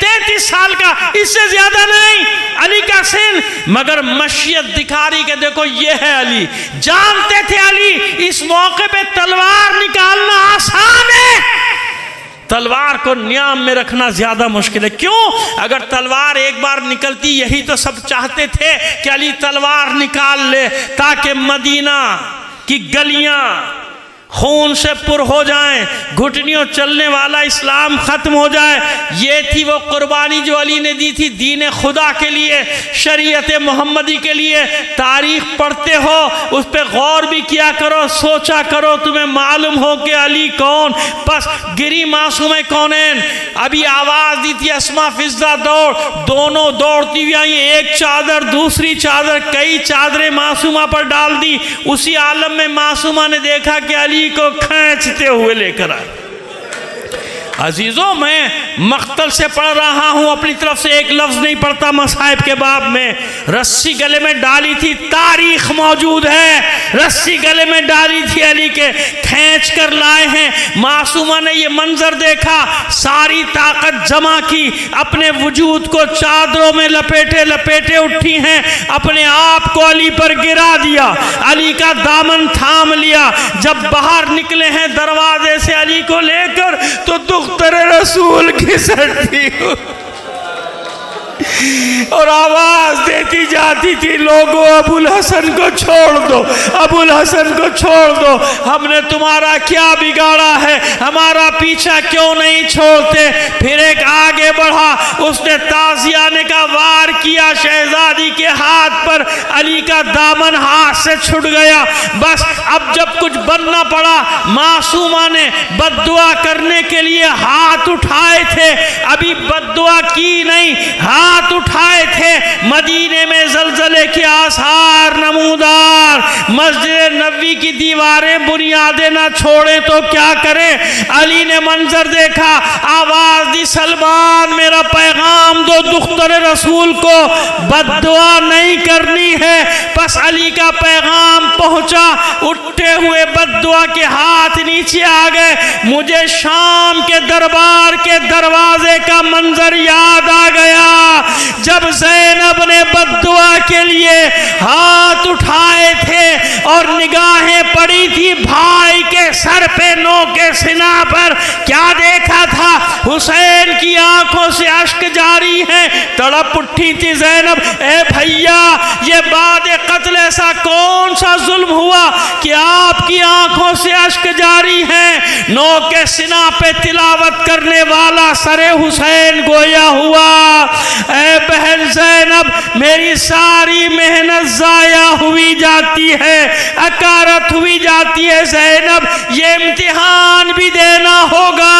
33 سال کا، اس سے زیادہ نہیں علی کا سن، مگر مشیت دکھا رہی کہ دیکھو یہ ہے علی۔ جانتے تھے علی اس موقع پہ تلوار نکالنا آسان ہے، تلوار کو نیام میں رکھنا زیادہ مشکل ہے۔ کیوں؟ اگر تلوار ایک بار نکلتی، یہی تو سب چاہتے تھے کہ علی تلوار نکال لے تاکہ مدینہ کی گلیاں خون سے پر ہو جائیں، گھٹنیوں چلنے والا اسلام ختم ہو جائے۔ یہ تھی وہ قربانی جو علی نے دی تھی دین خدا کے لیے، شریعت محمدی کے لیے۔ تاریخ پڑھتے ہو، اس پہ غور بھی کیا کرو، سوچا کرو، تمہیں معلوم ہو کہ علی کون۔ بس گری معصوم کونین، ابھی آواز دی تھی اسماء فضہ دوڑ، دونوں دوڑتی ہوئی آئی، ایک چادر دوسری چادر، کئی چادریں معصومہ پر ڈال دی۔ اسی عالم میں معصومہ نے دیکھا کہ علی کو کھینچتے ہوئے لے کر آئے۔ عزیزوں میں مقتل سے پڑھ رہا ہوں، اپنی طرف سے ایک لفظ نہیں پڑھتا۔ مصائب کے باب میں رسی گلے میں ڈالی تھی، تاریخ موجود ہے، رسی گلے میں ڈالی تھی علی کے، کھینچ کر لائے ہیں۔ معصومہ نے یہ منظر دیکھا، ساری طاقت جمع کی، اپنے وجود کو چادروں میں لپیٹے لپیٹے اٹھی ہیں، اپنے آپ کو علی پر گرا دیا، علی کا دامن تھام لیا۔ جب باہر نکلے ہیں دروازے سے علی کو لے کر، تو دختر رسول گھسٹتی اور آواز دیتی جاتی تھی، لوگو ابو الحسن کو چھوڑ دو، ابو الحسن کو چھوڑ دو، ہم نے تمہارا کیا بگاڑا ہے، ہمارا پیچھا کیوں نہیں چھوڑتے۔ پھر ایک آگے بڑھا، اس نے تازیانے کا وار کیا شہزادی کے ہاتھ پر، علی کا دامن ہاتھ سے چھٹ گیا۔ بس اب جب کچھ بننا پڑا، معصومہ نے بد دعا کرنے کے لیے ہاتھ اٹھائے تھے، ابھی بد دعا کی نہیں، ہاتھ اٹھائے تھے۔ مدینے میں زلزلے کے آثار نمودار، مسجد نبوی کی دیواریں بنیادیں نہ چھوڑیں تو کیا کریں۔ علی نے منظر دیکھا، آواز دی، سلمان میرا پیغام دو، دختر رسول کو بد دعا نہیں کرنی ہے۔ پس علی کا پیغام پہنچا، اٹھتے ہوئے بد دعا کے ہاتھ نیچے آ گئے۔ مجھے شام کے دربار کے دروازے کا منظر یاد آ گیا، جب زینب نے بد دعا کے لیے ہاتھ اٹھائے تھے اور نگاہیں پڑی تھی بھائی کے سر پہ، نو کے سینہ پر، کیا دیکھا تھا؟ حسین کی آنکھوں سے اشک جاری ہیں، تڑپ اٹھی تھی زینب، اے بھیا یہ بعد قتل ایسا کون سا ظلم ہوا کہ آپ کی آنکھوں سے اشک جاری ہیں؟ نو کے سینہ پہ تلاوت کرنے والا سر حسین گویا ہوا، اے بہن زینب میری ساری محنت ضائع ہوئی جاتی ہے، اکارت ہوئی جاتی ہے زینب، یہ امتحان بھی دینا ہوگا،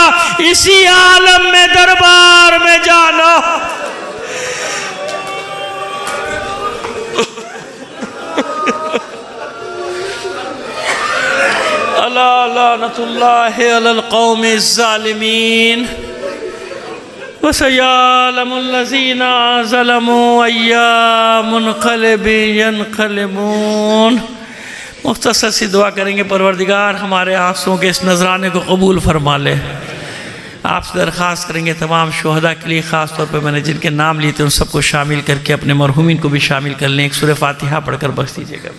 اسی عالم میں دربار میں جانا۔ اللہ لعنت اللہ علی القوم الظالمین، وَسَيَعْلَمُ الَّذِينَ ظَلَمُوا أَيَّ مُنْقَلِبٍ يَنْقَلِبُونَ۔ مختصر سی دعا کریں گے، پروردگار ہمارے آنسوں کے اس نذرانے کو قبول فرما لے۔ آپ سے درخواست کریں گے تمام شہداء کے لیے، خاص طور پہ میں نے جن کے نام لیے تھے ان سب کو شامل کر کے اپنے مرحومین کو بھی شامل کر لیں۔ ایک سورہ فاتحہ پڑھ کر بخش دیجیے گا۔